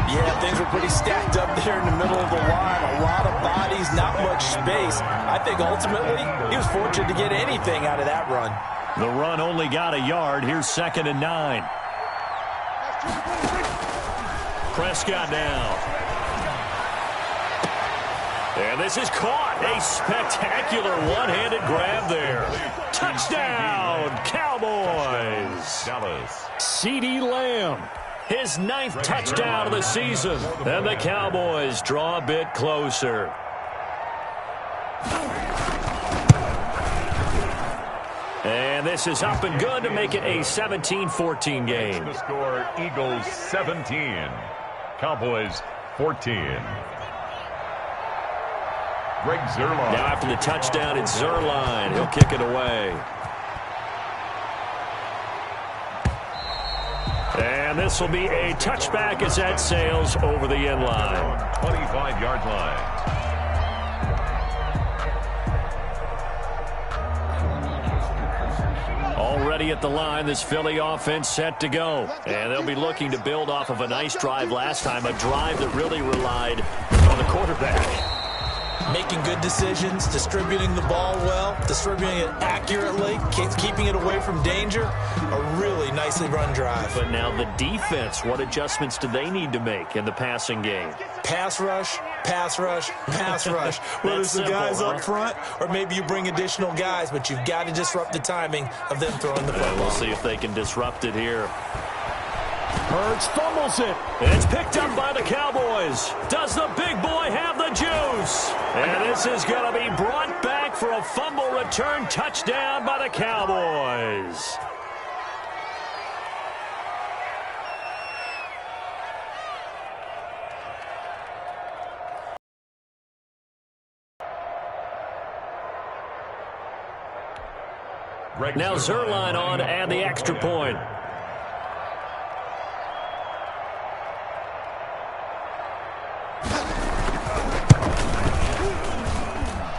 Yeah, things were pretty stacked up there in the middle of the line. A lot of bodies, not much space. I think ultimately he was fortunate to get anything out of that run. The run only got a yard. Here's 2nd and 9. Prescott now. And this is caught. A spectacular one-handed grab there. Touchdown, Cowboys. Dallas. CeeDee Lamb, his 9th touchdown of the season. And the Cowboys draw a bit closer. And this is up and good to make it a 17-14 game. The score, Eagles 17, Cowboys 14. Greg Zuerlein. Now after the touchdown, it's Zuerlein. He'll kick it away. And this will be a touchback as that sails over the end line. 25-yard line. Already at the line, this Philly offense set to go. And they'll be looking to build off of a nice drive last time, a drive that really relied on the quarterback. making good decisions, distributing the ball well, distributing it accurately, keeping it away from danger. A really nicely run drive. But now the defense, what adjustments do they need to make in the passing game? Pass rush, pass rush, pass rush. Whether it's the guys up front or maybe you bring additional guys, but you've got to disrupt the timing of them throwing the football. We'll see if they can disrupt it here. Hurts fumbles it. It's picked up by the Cowboys. Does the big boy have the juice? And this is going to be brought back for a fumble return touchdown by the Cowboys. Now Zerline on to add the extra point.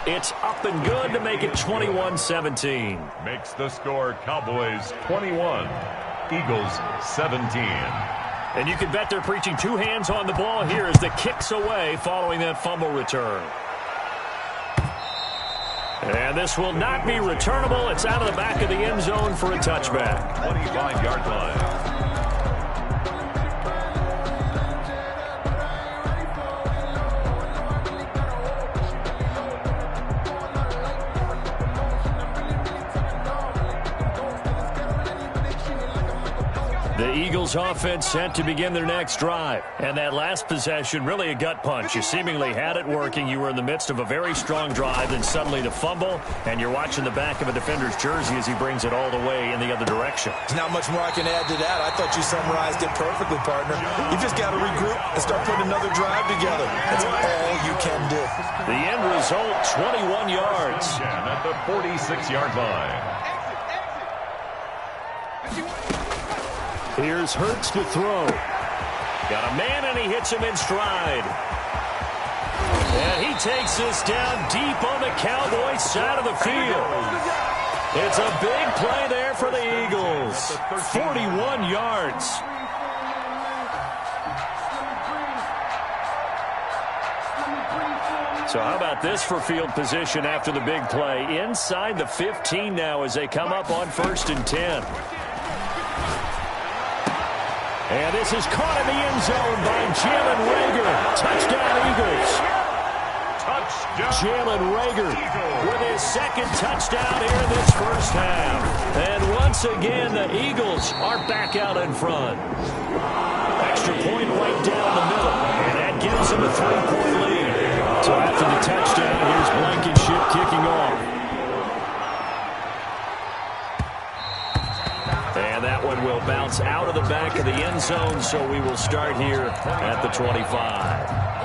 It's up and good to make it 21-17. Makes the score Cowboys 21, Eagles 17. And you can bet they're preaching two hands on the ball here as the kick's away following that fumble return. And this will not be returnable. It's out of the back of the end zone for a touchback. 25-yard line. The Eagles offense set to begin their next drive. And that last possession, really a gut punch. You seemingly had it working. You were in the midst of a very strong drive, then suddenly the fumble, and you're watching the back of a defender's jersey as he brings it all the way in the other direction. There's not much more I can add to that. I thought you summarized it perfectly, partner. You just got to regroup and start putting another drive together. That's all you can do. The end result, 21 yards. At the 46-yard line. Here's Hurts to throw. Got a man, and he hits him in stride. And he takes this down deep on the Cowboys side of the field. It's a big play there for the Eagles. 41 yards. So how about this for field position after the big play? Inside the 15 now as they come up on 1st and 10. And this is caught in the end zone by Jalen Reagor. Touchdown, Eagles. Touchdown. Jalen Reagor with his second touchdown here in this first half. And once again, the Eagles are back out in front. Extra point right down the middle. And that gives them a 3-point lead. So after the touchdown, here's Blankenship kicking off. And that one will bounce out of the back of the end zone, so we will start here at the 25.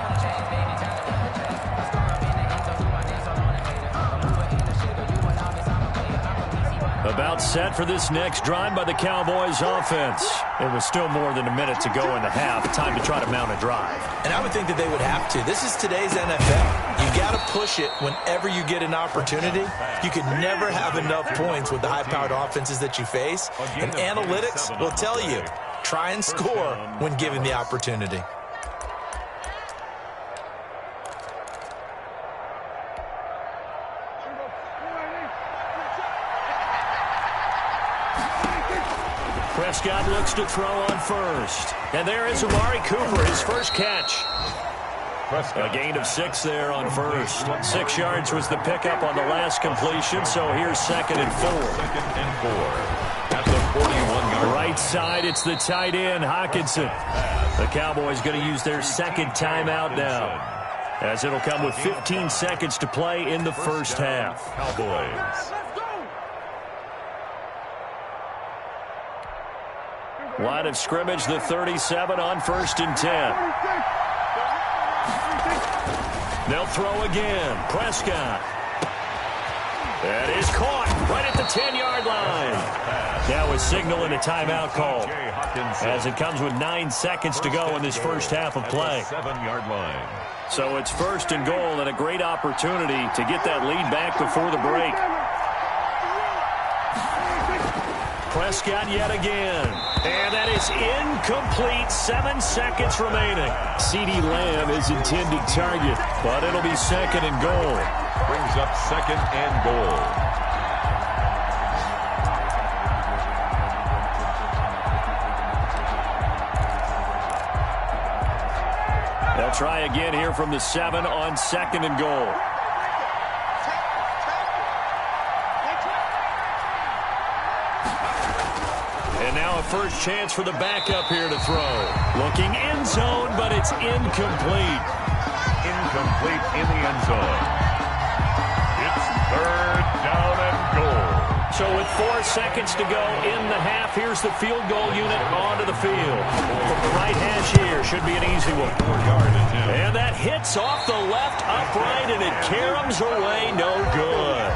About set for this next drive by the Cowboys offense. It was still more than a minute to go in the half. Time to try to mount a drive. And I would think that they would have to. This is today's NFL. You got to push it whenever you get an opportunity. You can never have enough points with the high-powered offenses that you face. And analytics will tell you, try and score when given the opportunity. Prescott looks to throw on first. And there is Amari Cooper, his first catch. A gain of 6 there on first. 6 yards was the pickup on the last completion, so here's 2nd and 4. 2nd and 4. At the 41-yard right side, it's the tight end, Hockenson. The Cowboys going to use their second timeout now, as it'll come with 15 seconds to play in the first half. Cowboys. Line of scrimmage, the 37 on 1st and 10. They'll throw again. Prescott. That is caught right at the 10-yard line. Now a signal and a timeout call, as it comes with 9 seconds to go in this first half of play. 7-yard line. So it's 1st and goal, and a great opportunity to get that lead back before the break. Prescott yet again. And that is incomplete. 7 seconds remaining. CeeDee Lamb is intended target, but it'll be second and goal. Brings up second and goal. They'll try again here from the 7 on second and goal. And now a first chance for the backup here to throw. Looking end zone, but it's incomplete. Incomplete in the end zone. It's third down and goal. So with 4 seconds to go in the half, here's the field goal unit onto the field. From the right hash here, should be an easy one. 4 yards. And that hits off the left upright, and it caroms away, no good.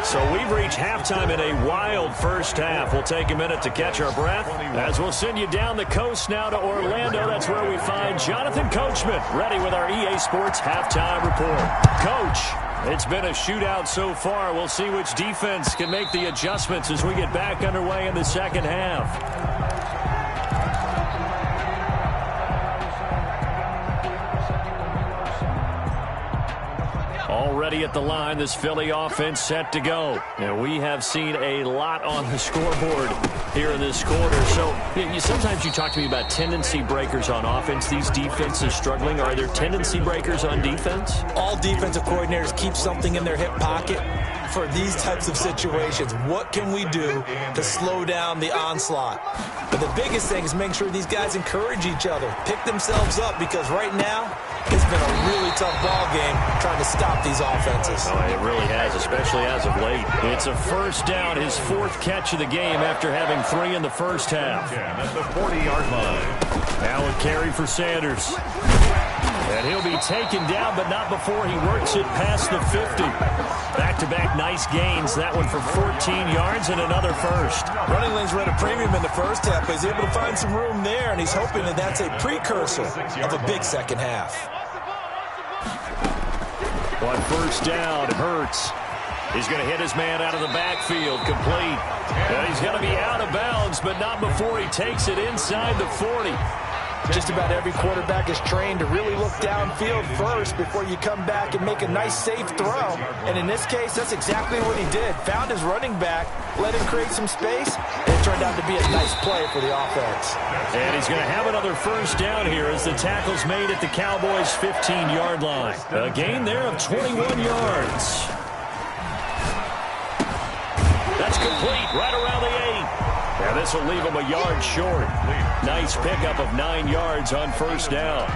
So we've reached halftime in a wild first half. We'll take a minute to catch our breath as we'll send you down the coast now to Orlando. That's where we find Jonathan Coachman ready with our EA Sports halftime report. Coach, it's been a shootout so far. We'll see which defense can make the adjustments as we get back underway in the second half. Already at the line, this Philly offense set to go. And we have seen a lot on the scoreboard here in this quarter. So sometimes you talk to me about tendency breakers on offense. These defenses struggling. Are there tendency breakers on defense? All defensive coordinators keep something in their hip pocket for these types of situations. What can we do to slow down the onslaught? But the biggest thing is make sure these guys encourage each other, pick themselves up, because right now it's been a really tough ball game trying to stop these offenses. Oh, it really has, especially as of late. It's a first down, his 4th catch of the game after having 3 in the first half. Yeah, at the 40-yard line. Now a carry for Sanders. And he'll be taken down, but not before he works it past the 50. Back-to-back nice gains. That one for 14 yards and another first. Running lanes were at a premium in the first half, but he's able to find some room there, and he's hoping that that's a precursor of a big second half. On first down, Hurts. He's going to hit his man out of the backfield, complete. And he's going to be out of bounds, but not before he takes it inside the 40. Just about every quarterback is trained to really look downfield first before you come back and make a nice, safe throw. And in this case, that's exactly what he did. Found his running back, let him create some space, and it turned out to be a nice play for the offense. And he's going to have another first down here as the tackle's made at the Cowboys' 15-yard line. A gain there of 21 yards. That's complete right around the 8. And this will leave him a yard short. Nice pickup of 9 yards on first down.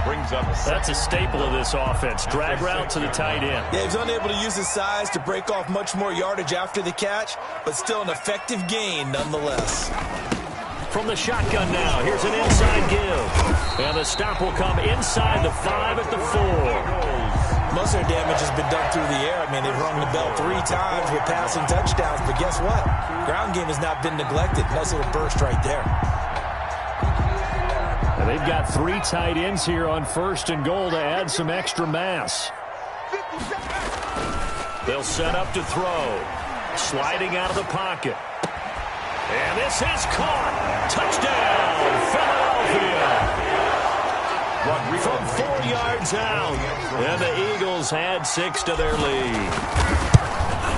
Brings up That's a staple of this offense. Drag route to the tight end. Yeah, he's unable to use his size to break off much more yardage after the catch, but still an effective gain nonetheless. From the shotgun now, here's an inside give. And the stop will come inside the 5 at the 4. Most of their damage has been done through the air. I mean, they've rung the bell 3 times with passing touchdowns, but guess what? Ground game has not been neglected. Nice little burst right there. And they've got 3 tight ends here on first and goal to add some extra mass. They'll set up to throw. Sliding out of the pocket. And this is caught. Touchdown, Philadelphia. From 4 yards out. And the Eagles add 6 to their lead.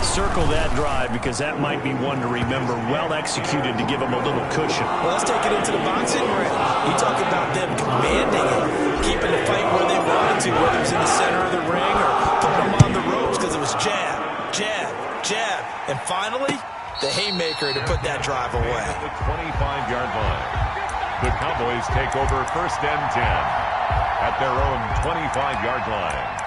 Circle that drive because that might be one to remember. Well executed to give them a little cushion. Well, let's take it into the boxing ring. You talk about them commanding it, keeping the fight where they wanted to, whether it was in the center of the ring or putting them on the ropes because it was jab, jab, jab. And finally, the haymaker to put that drive away. The 25-yard line. The Cowboys take over first and 10 at their own 25-yard line.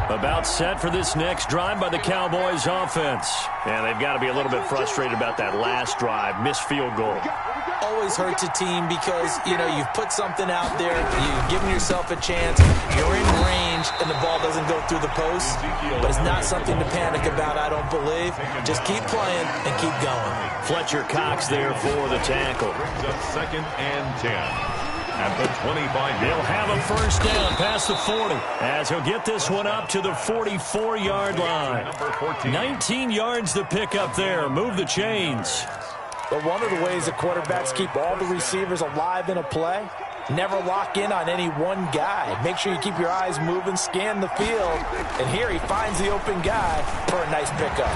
About set for this next drive by the Cowboys offense. And they've got to be a little bit frustrated about that last drive. Missed field goal. Always hurts a team because, you've put something out there. You've given yourself a chance. You're in range, and the ball doesn't go through the post. But it's not something to panic about, I don't believe. Just keep playing and keep going. Fletcher Cox there for the tackle. Brings up second and 10. at the 25. He'll have a first down past the 40 as he'll get this one up to the 44-yard line. 19 yards to pick up there. Move the chains. But one of the ways that quarterbacks keep all the receivers alive in a play, never lock in on any one guy. Make sure you keep your eyes moving, scan the field. And here he finds the open guy for a nice pickup.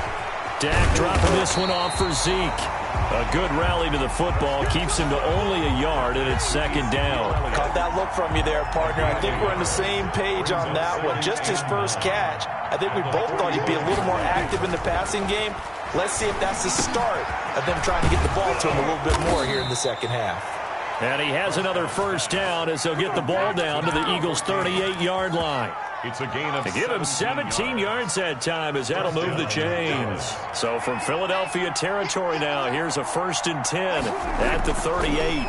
Dak dropping this one off for Zeke. A good rally to the football keeps him to only a yard, and it's second down. Caught that look from you there, partner. I think we're on the same page on that one. Just his first catch. I think we both thought he'd be a little more active in the passing game. Let's see if that's the start of them trying to get the ball to him a little bit more here in the second half. And he has another first down as they'll get the ball down to the Eagles' 38-yard line. It's a gain of to give him 17 yards that time as that'll move the chains. So from Philadelphia territory now, here's a 1st and 10 at the 38.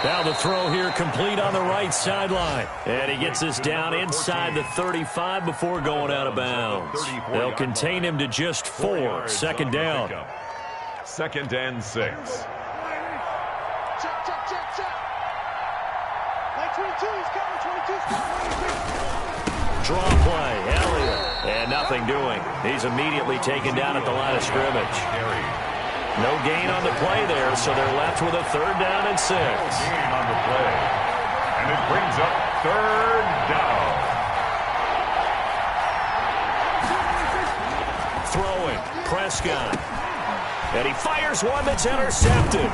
Now the throw here complete on the right sideline. And he gets this down inside the 35 before going out of bounds. They'll contain him to just 4. Second down. 2nd and 6. Draw play, Elliott, and nothing doing. He's immediately taken down at the line of scrimmage. No gain on the play there, so they're left with a 3rd down and 6. Gain on the play, and it brings up 3rd down. Throwing, Prescott, and he fires one that's intercepted.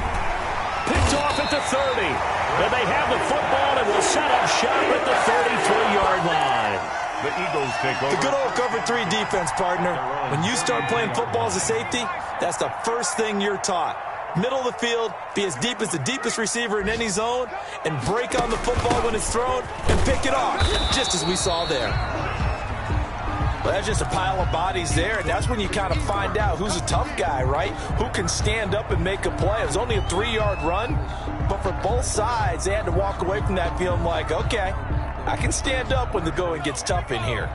Picked off at the 30. And they have the football and will set up shop at the 33-yard line. The Eagles take over. The good old cover 3 defense, partner. When you start playing football as a safety, that's the first thing you're taught. Middle of the field, be as deep as the deepest receiver in any zone, and break on the football when it's thrown and pick it off, just as we saw there. Well, that's just a pile of bodies there, and that's when you kind of find out who's a tough guy, right? Who can stand up and make a play. It was only a 3-yard run, but for both sides, they had to walk away from that feeling like, okay, I can stand up when the going gets tough in here.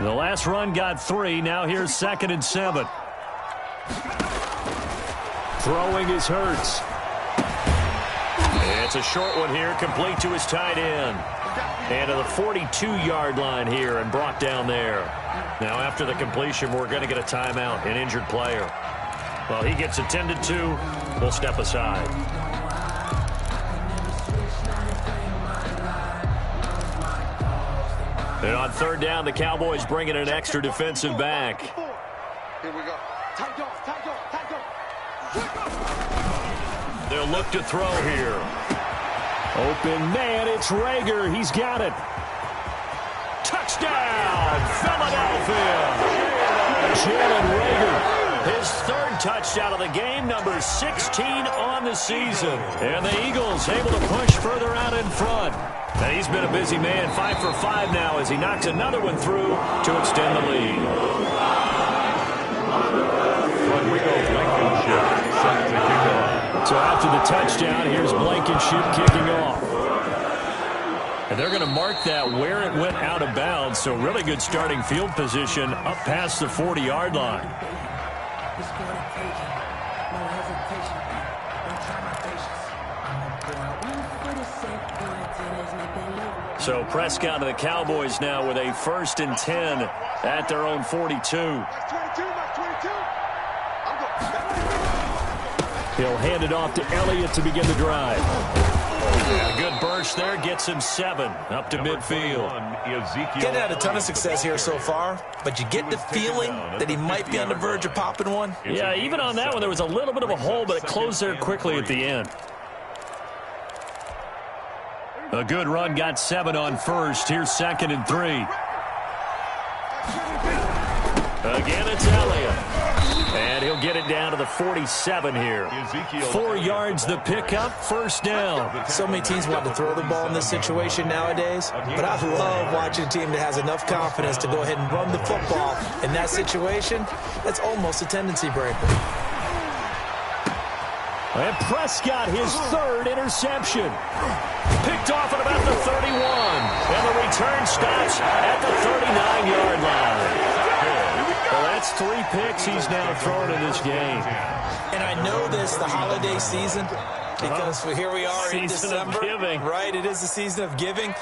The last run got 3. Now here's 2nd and 7. Throwing is Hurts. It's a short one here, complete to his tight end. And to the 42-yard line here and brought down there. Now after the completion, we're going to get a timeout, an injured player. Well, he gets attended to. We'll step aside. And on 3rd down, the Cowboys bring in an extra defensive back. Here we go. Tight go. They'll look to throw here. Open man, it's Rager. He's got it. Touchdown, Philadelphia. Jalen Rager, his 3rd touchdown of the game, number 16 on the season. And the Eagles able to push further out in front. And he's been a busy man, 5 for 5 now as he knocks another one through to extend the lead. Blankenship set to kick off. So after the touchdown, here's Blankenship kicking off. And they're going to mark that where it went out of bounds, so really good starting field position up past the 40-yard line. So Prescott of the Cowboys now with a 1st and 10 at their own 42. He'll hand it off to Elliott to begin the drive. A good burst there gets him 7 up to midfield. Getting had a ton of success here so far, but you get the feeling that he might be on the verge of popping one. Yeah, even on that one, there was a little bit of a hole, but it closed there quickly at the end. A good run got 7 on 1st. Here's 2nd and 3. Again, it's Elliott. And he'll get it down to the 47 here. 4 yards the pickup, 1st down. So many teams want to throw the ball in this situation nowadays, but I love watching a team that has enough confidence to go ahead and run the football. In that situation, that's almost a tendency breaker. And Prescott, his 3rd interception. Picked off at about the 31. And the return stops at the 39-yard line. Well, that's 3 picks he's now thrown in this game. And I know this, the holiday season, because here we are in December. Right, it is the season of giving.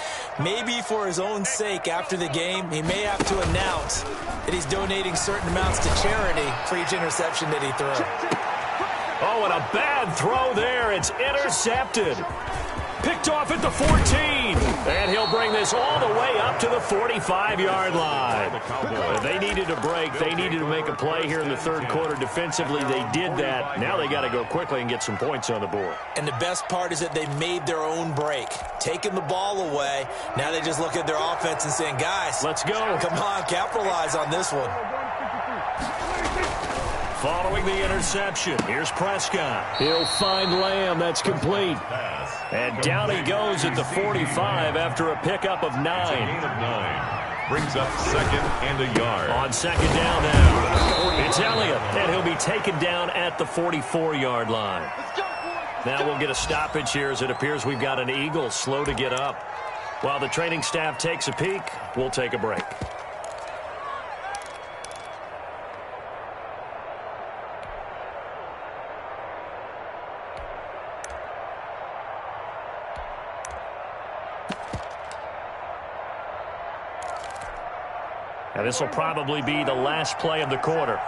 Maybe for his own sake after the game, he may have to announce that he's donating certain amounts to charity for each interception that he throws. Oh, and a bad throw there. It's intercepted. Picked off at the 14. And he'll bring this all the way up to the 45-yard line. They needed a break. They needed to make a play here in the third quarter. Defensively, they did that. Now they got to go quickly and get some points on the board. And the best part is that they made their own break. Taking the ball away. Now they just look at their offense and saying, guys, let's go. Come on, capitalize on this one. Following the interception, here's Prescott. He'll find Lamb. That's complete. And down he goes at the 45 after a pickup of 9. It's a gain of 9. Brings up second and a yard. On second down now, it's Elliott, and he'll be taken down at the 44-yard line. Now we'll get a stoppage here as it appears we've got an Eagle slow to get up. While the training staff takes a peek, we'll take a break. And this will probably be the last play of the quarter.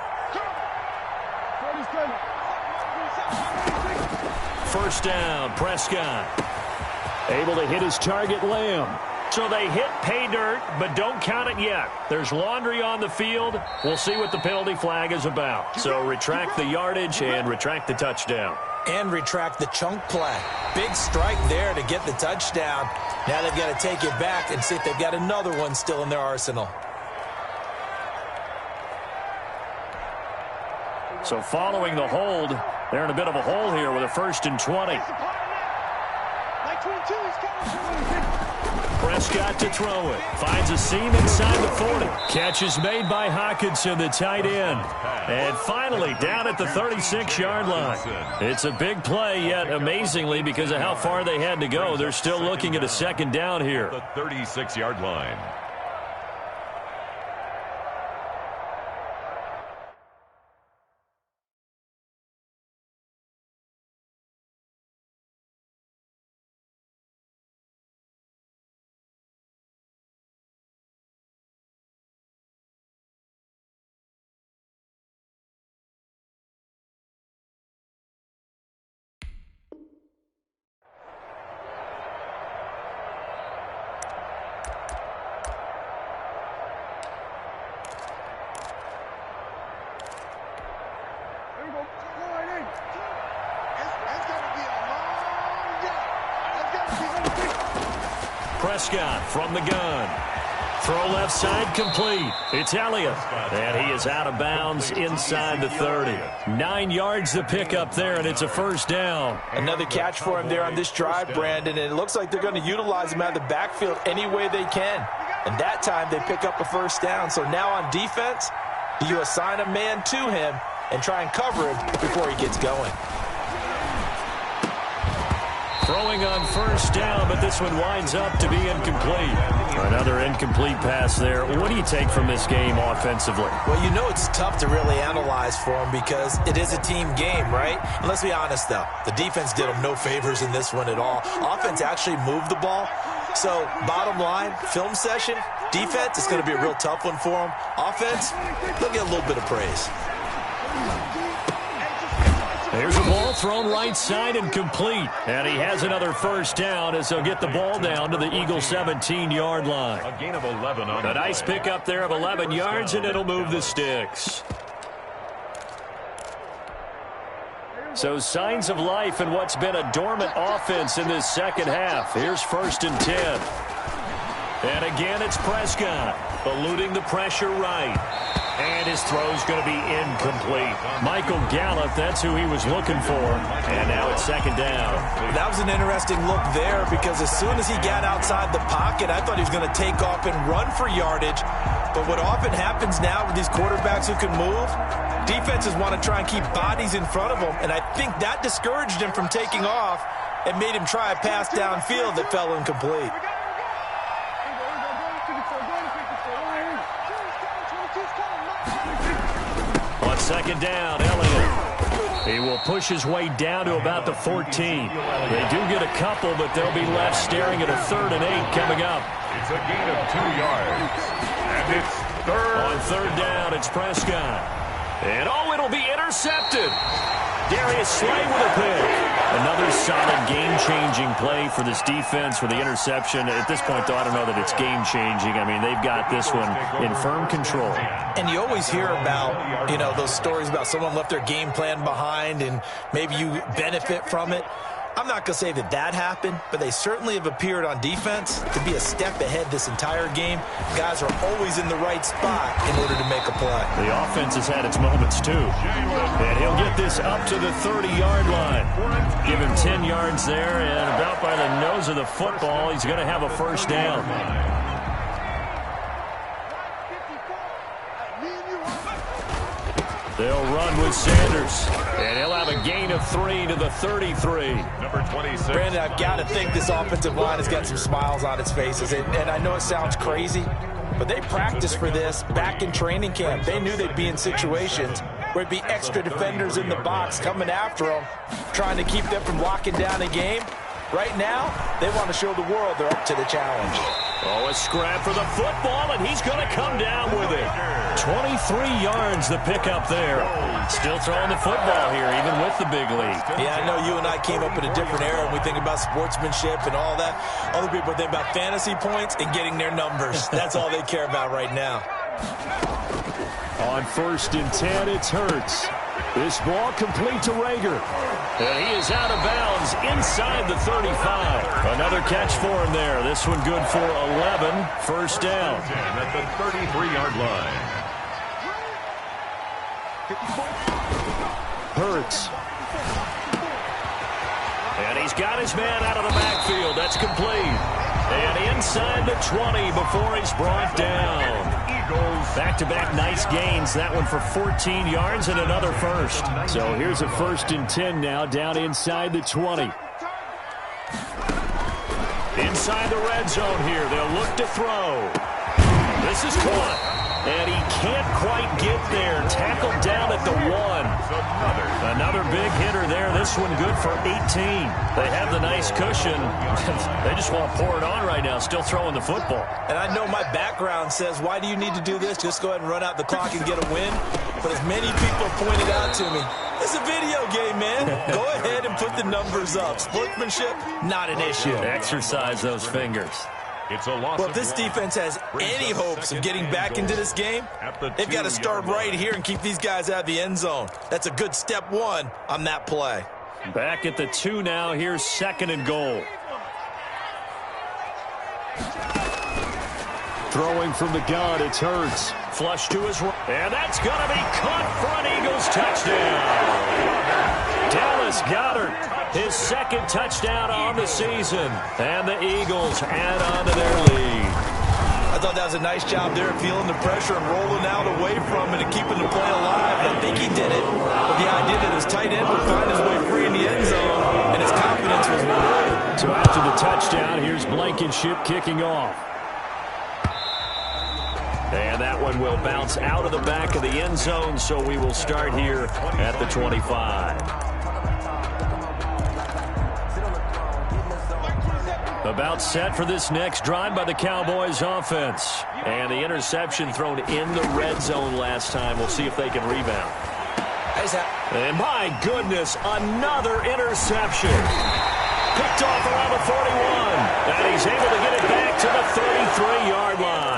First down, Prescott. Able to hit his target, Lamb. So they hit pay dirt, but don't count it yet. There's laundry on the field. We'll see what the penalty flag is about. So retract the yardage and retract the touchdown. And retract the chunk play. Big strike there to get the touchdown. Now they've got to take it back and see if they've got another one still in their arsenal. So following the hold, they're in a bit of a hole here with a 1st and 20. Prescott to throw it. Finds a seam inside the 40. Catch is made by Hockenson, the tight end. And finally down at the 36-yard line. It's a big play, yet amazingly, because of how far they had to go, they're still looking at a second down here. The 36-yard line. Prescott from the gun. Throw left side complete. It's Elliott. And he is out of bounds inside the 30. 9 yards to pick up there, and it's a first down. Another catch for him there on this drive, Brandon, and it looks like they're going to utilize him out of the backfield any way they can. And that time they pick up a first down. So now on defense, you assign a man to him and try and cover him before he gets going. Throwing on first down, but this one winds up to be incomplete. Another incomplete pass there. What do you take from this game offensively? Well, you know it's tough to really analyze for them because it is a team game, right? And let's be honest, though. The defense did them no favors in this one at all. Offense actually moved the ball. So, bottom line, film session, defense, it's going to be a real tough one for them. Offense, they'll get a little bit of praise. There's a ball thrown right side and complete. And he has another first down as he'll get the ball down to the Eagles' 17-yard line. A gain of 11 on a nice pickup there of 11 yards, and it'll move the sticks. So signs of life in what's been a dormant offense in this second half. Here's 1st and 10. And again, it's Prescott, eluding the pressure right. And his throw's going to be incomplete. Michael Gallup, that's who he was looking for. And now it's second down. That was an interesting look there because as soon as he got outside the pocket, I thought he was going to take off and run for yardage. But what often happens now with these quarterbacks who can move, defenses want to try and keep bodies in front of them. And I think that discouraged him from taking off and made him try a pass downfield that fell incomplete. On second down, Elliott. He will push his way down to about the 14. They do get a couple, but they'll be left staring at a 3rd and 8 coming up. It's a gain of 2 yards. And it's third. On 3rd down, it's Prescott. And, it'll be intercepted. Darius Slay with a pick. Another solid game-changing play for this defense for the interception. At this point, though, I don't know that it's game-changing. I mean, they've got this one in firm control. And you always hear about, those stories about someone left their game plan behind and maybe you benefit from it. I'm not going to say that happened, but they certainly have appeared on defense to be a step ahead this entire game. Guys are always in the right spot in order to make a play. The offense has had its moments, too. And he'll get this up to the 30-yard line. Give him 10 yards there, and about by the nose of the football, he's going to have a 1st down. They'll run with Sanders. And he'll have a gain of 3 to the 33. Number 26. Brandon, I've got to think this offensive line has got some smiles on its faces. And I know it sounds crazy, but they practiced for this back in training camp. They knew they'd be in situations where it'd be extra defenders in the box coming after them, trying to keep them from locking down a game. Right now, they want to show the world they're up to the challenge. Oh, a scrap for the football, and he's going to come down with it. 23 yards the pickup there. Still throwing the football here, even with the big lead. Yeah, I know you and I came up in a different era when we think about sportsmanship and all that. Other people think about fantasy points and getting their numbers. That's all they care about right now. On 1st and 10, it's Hurts. This ball complete to Rager. And he is out of bounds inside the 35. Another catch for him there. This one good for 11. 1st down. At the 33-yard line. Hurts. And he's got his man out of the backfield. That's complete. And inside the 20 before he's brought down. Back-to-back nice gains. That one for 14 yards and another 1st. So here's a 1st and 10 now down inside the 20. Inside the red zone here. They'll look to throw. This is caught. And he can't quite get there. Tackled down at the 1. Another big hitter there. This one good for 18. They have the nice cushion. They just want to pour it on right now. Still throwing the football. And I know my background says, why do you need to do this? Just go ahead and run out the clock and get a win. But as many people pointed out to me, it's a video game, man. Go ahead and put the numbers up. Sportsmanship, not an issue. Exercise those fingers. It's a loss. Well, if this defense has any hopes of getting back into this game, they've got to start right here and keep these guys out of the end zone. That's a good step 1 on that play. Back at the 2 now. Here's 2nd and goal. Throwing from the gun, it's Hurts. Flush to his right. And that's going to be caught for an Eagles touchdown. Dallas Goedert, his 2nd touchdown on the season. And the Eagles add on to their lead. I thought that was a nice job there, feeling the pressure and rolling out away from it and keeping the play alive. I think he did it. But the idea that his tight end would find his way free in the end zone, and his confidence was rewarded. So after the touchdown, here's Blankenship kicking off. And that one will bounce out of the back of the end zone, so we will start here at the 25. About set for this next drive by the Cowboys offense. And the interception thrown in the red zone last time. We'll see if they can rebound. And my goodness, another interception. Picked off around the 41. And he's able to get it back to the 33-yard line.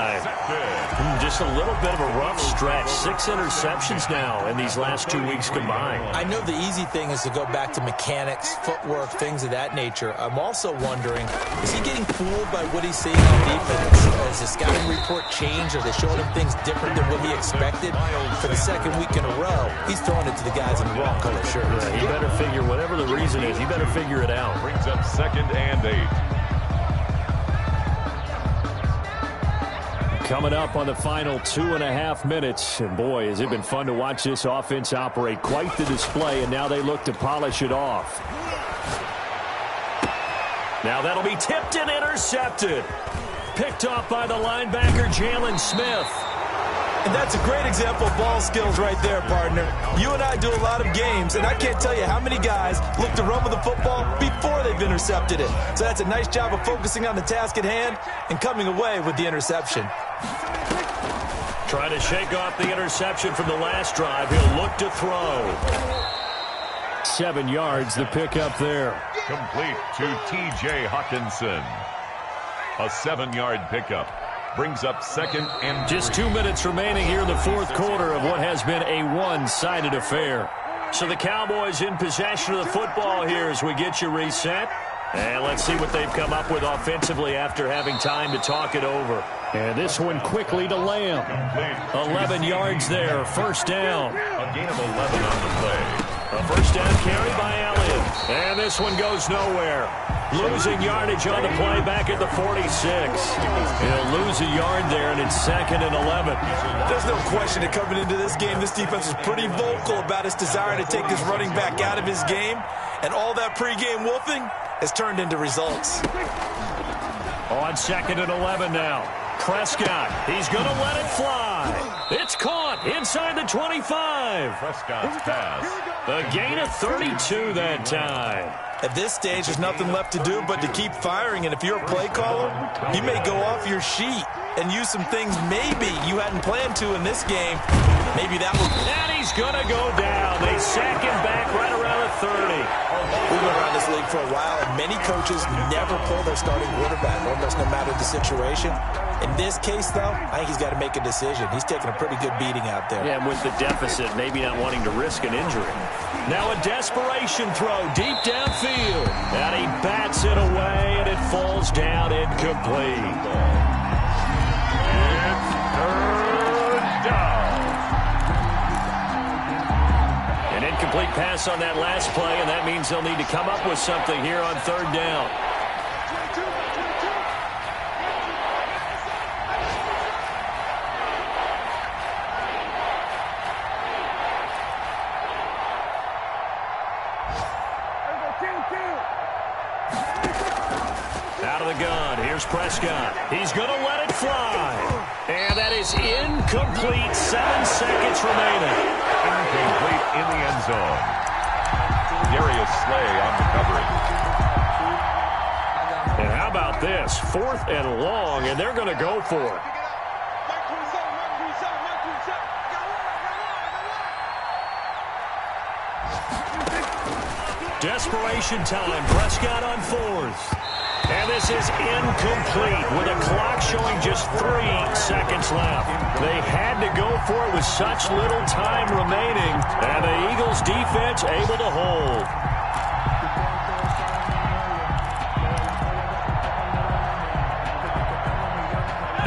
Just a little bit of a rough stretch. 6 interceptions now in these last 2 weeks combined. I know the easy thing is to go back to mechanics, footwork, things of that nature. I'm also wondering, is he getting fooled by what he's seeing on defense? Has the scouting report changed? Are they showing him things different than what he expected? For the 2nd week in a row, he's throwing it to the guys in the wrong color shirts. Yeah, he better figure, whatever the reason is, he better figure it out. Brings up 2nd and 8. Coming up on the final 2.5 minutes. And boy, has it been fun to watch this offense operate. Quite the display, and now they look to polish it off. Now that'll be tipped and intercepted. Picked off by the linebacker, Jalen Smith. And that's a great example of ball skills right there, partner. You and I do a lot of games, and I can't tell you how many guys look to run with the football before they've intercepted it. So that's a nice job of focusing on the task at hand and coming away with the interception. Trying to shake off the interception from the last drive. He'll look to throw. 7 yards, the pickup there. Complete to T.J. Hawkinson. A 7-yard pickup. Brings up 2nd and 3. Just 2 minutes remaining here in the fourth quarter of what has been a one-sided affair. So the Cowboys in possession of the football here as we get you reset. And let's see what they've come up with offensively after having time to talk it over. And this one quickly to Lamb. 11 yards there, first down. A gain of 11 on the play. A first down carry by Elliott. And this one goes nowhere. Losing yardage on the play back at the 46. He'll lose a yard there, and it's 2nd and 11. There's no question that coming into this game, this defense is pretty vocal about its desire to take this running back out of his game. And all that pregame wolfing has turned into results. On 2nd and 11 now. Prescott, he's going to let it fly. It's caught inside the 25. Prescott's pass. A gain of 32 that time. At this stage, there's nothing left to do but to keep firing. And if you're a play caller, you may go off your sheet and use some things maybe you hadn't planned to in this game. Maybe that will... And he's going to go down. They sack him back right around the 30. We've been around this league for a while, and many coaches never pull their starting quarterback, almost no matter the situation. In this case, though, I think he's got to make a decision. He's taking a pretty good beating out there. Yeah, with the deficit, maybe not wanting to risk an injury. Now a desperation throw deep downfield. And he bats it away, and it falls down incomplete. It's 3rd down. An incomplete pass on that last play, and that means they'll need to come up with something here on 3rd down. Out of the gun, here's Prescott. He's going to let it fly. And that is incomplete. 7 seconds remaining. Incomplete in the end zone. Darius Slay on the coverage. And how about this? 4th and long, and they're going to go for it. Desperation time. Prescott on 4th. And this is incomplete with a clock showing just 3 seconds left. They had to go for it with such little time remaining, and the Eagles defense able to hold.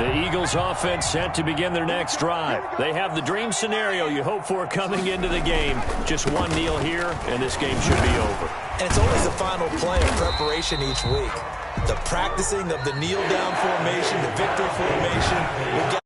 The Eagles offense set to begin their next drive. They have the dream scenario you hope for coming into the game. Just one kneel here, and this game should be over. And it's always the final play of preparation each week. The practicing of the kneel-down formation, the victory formation.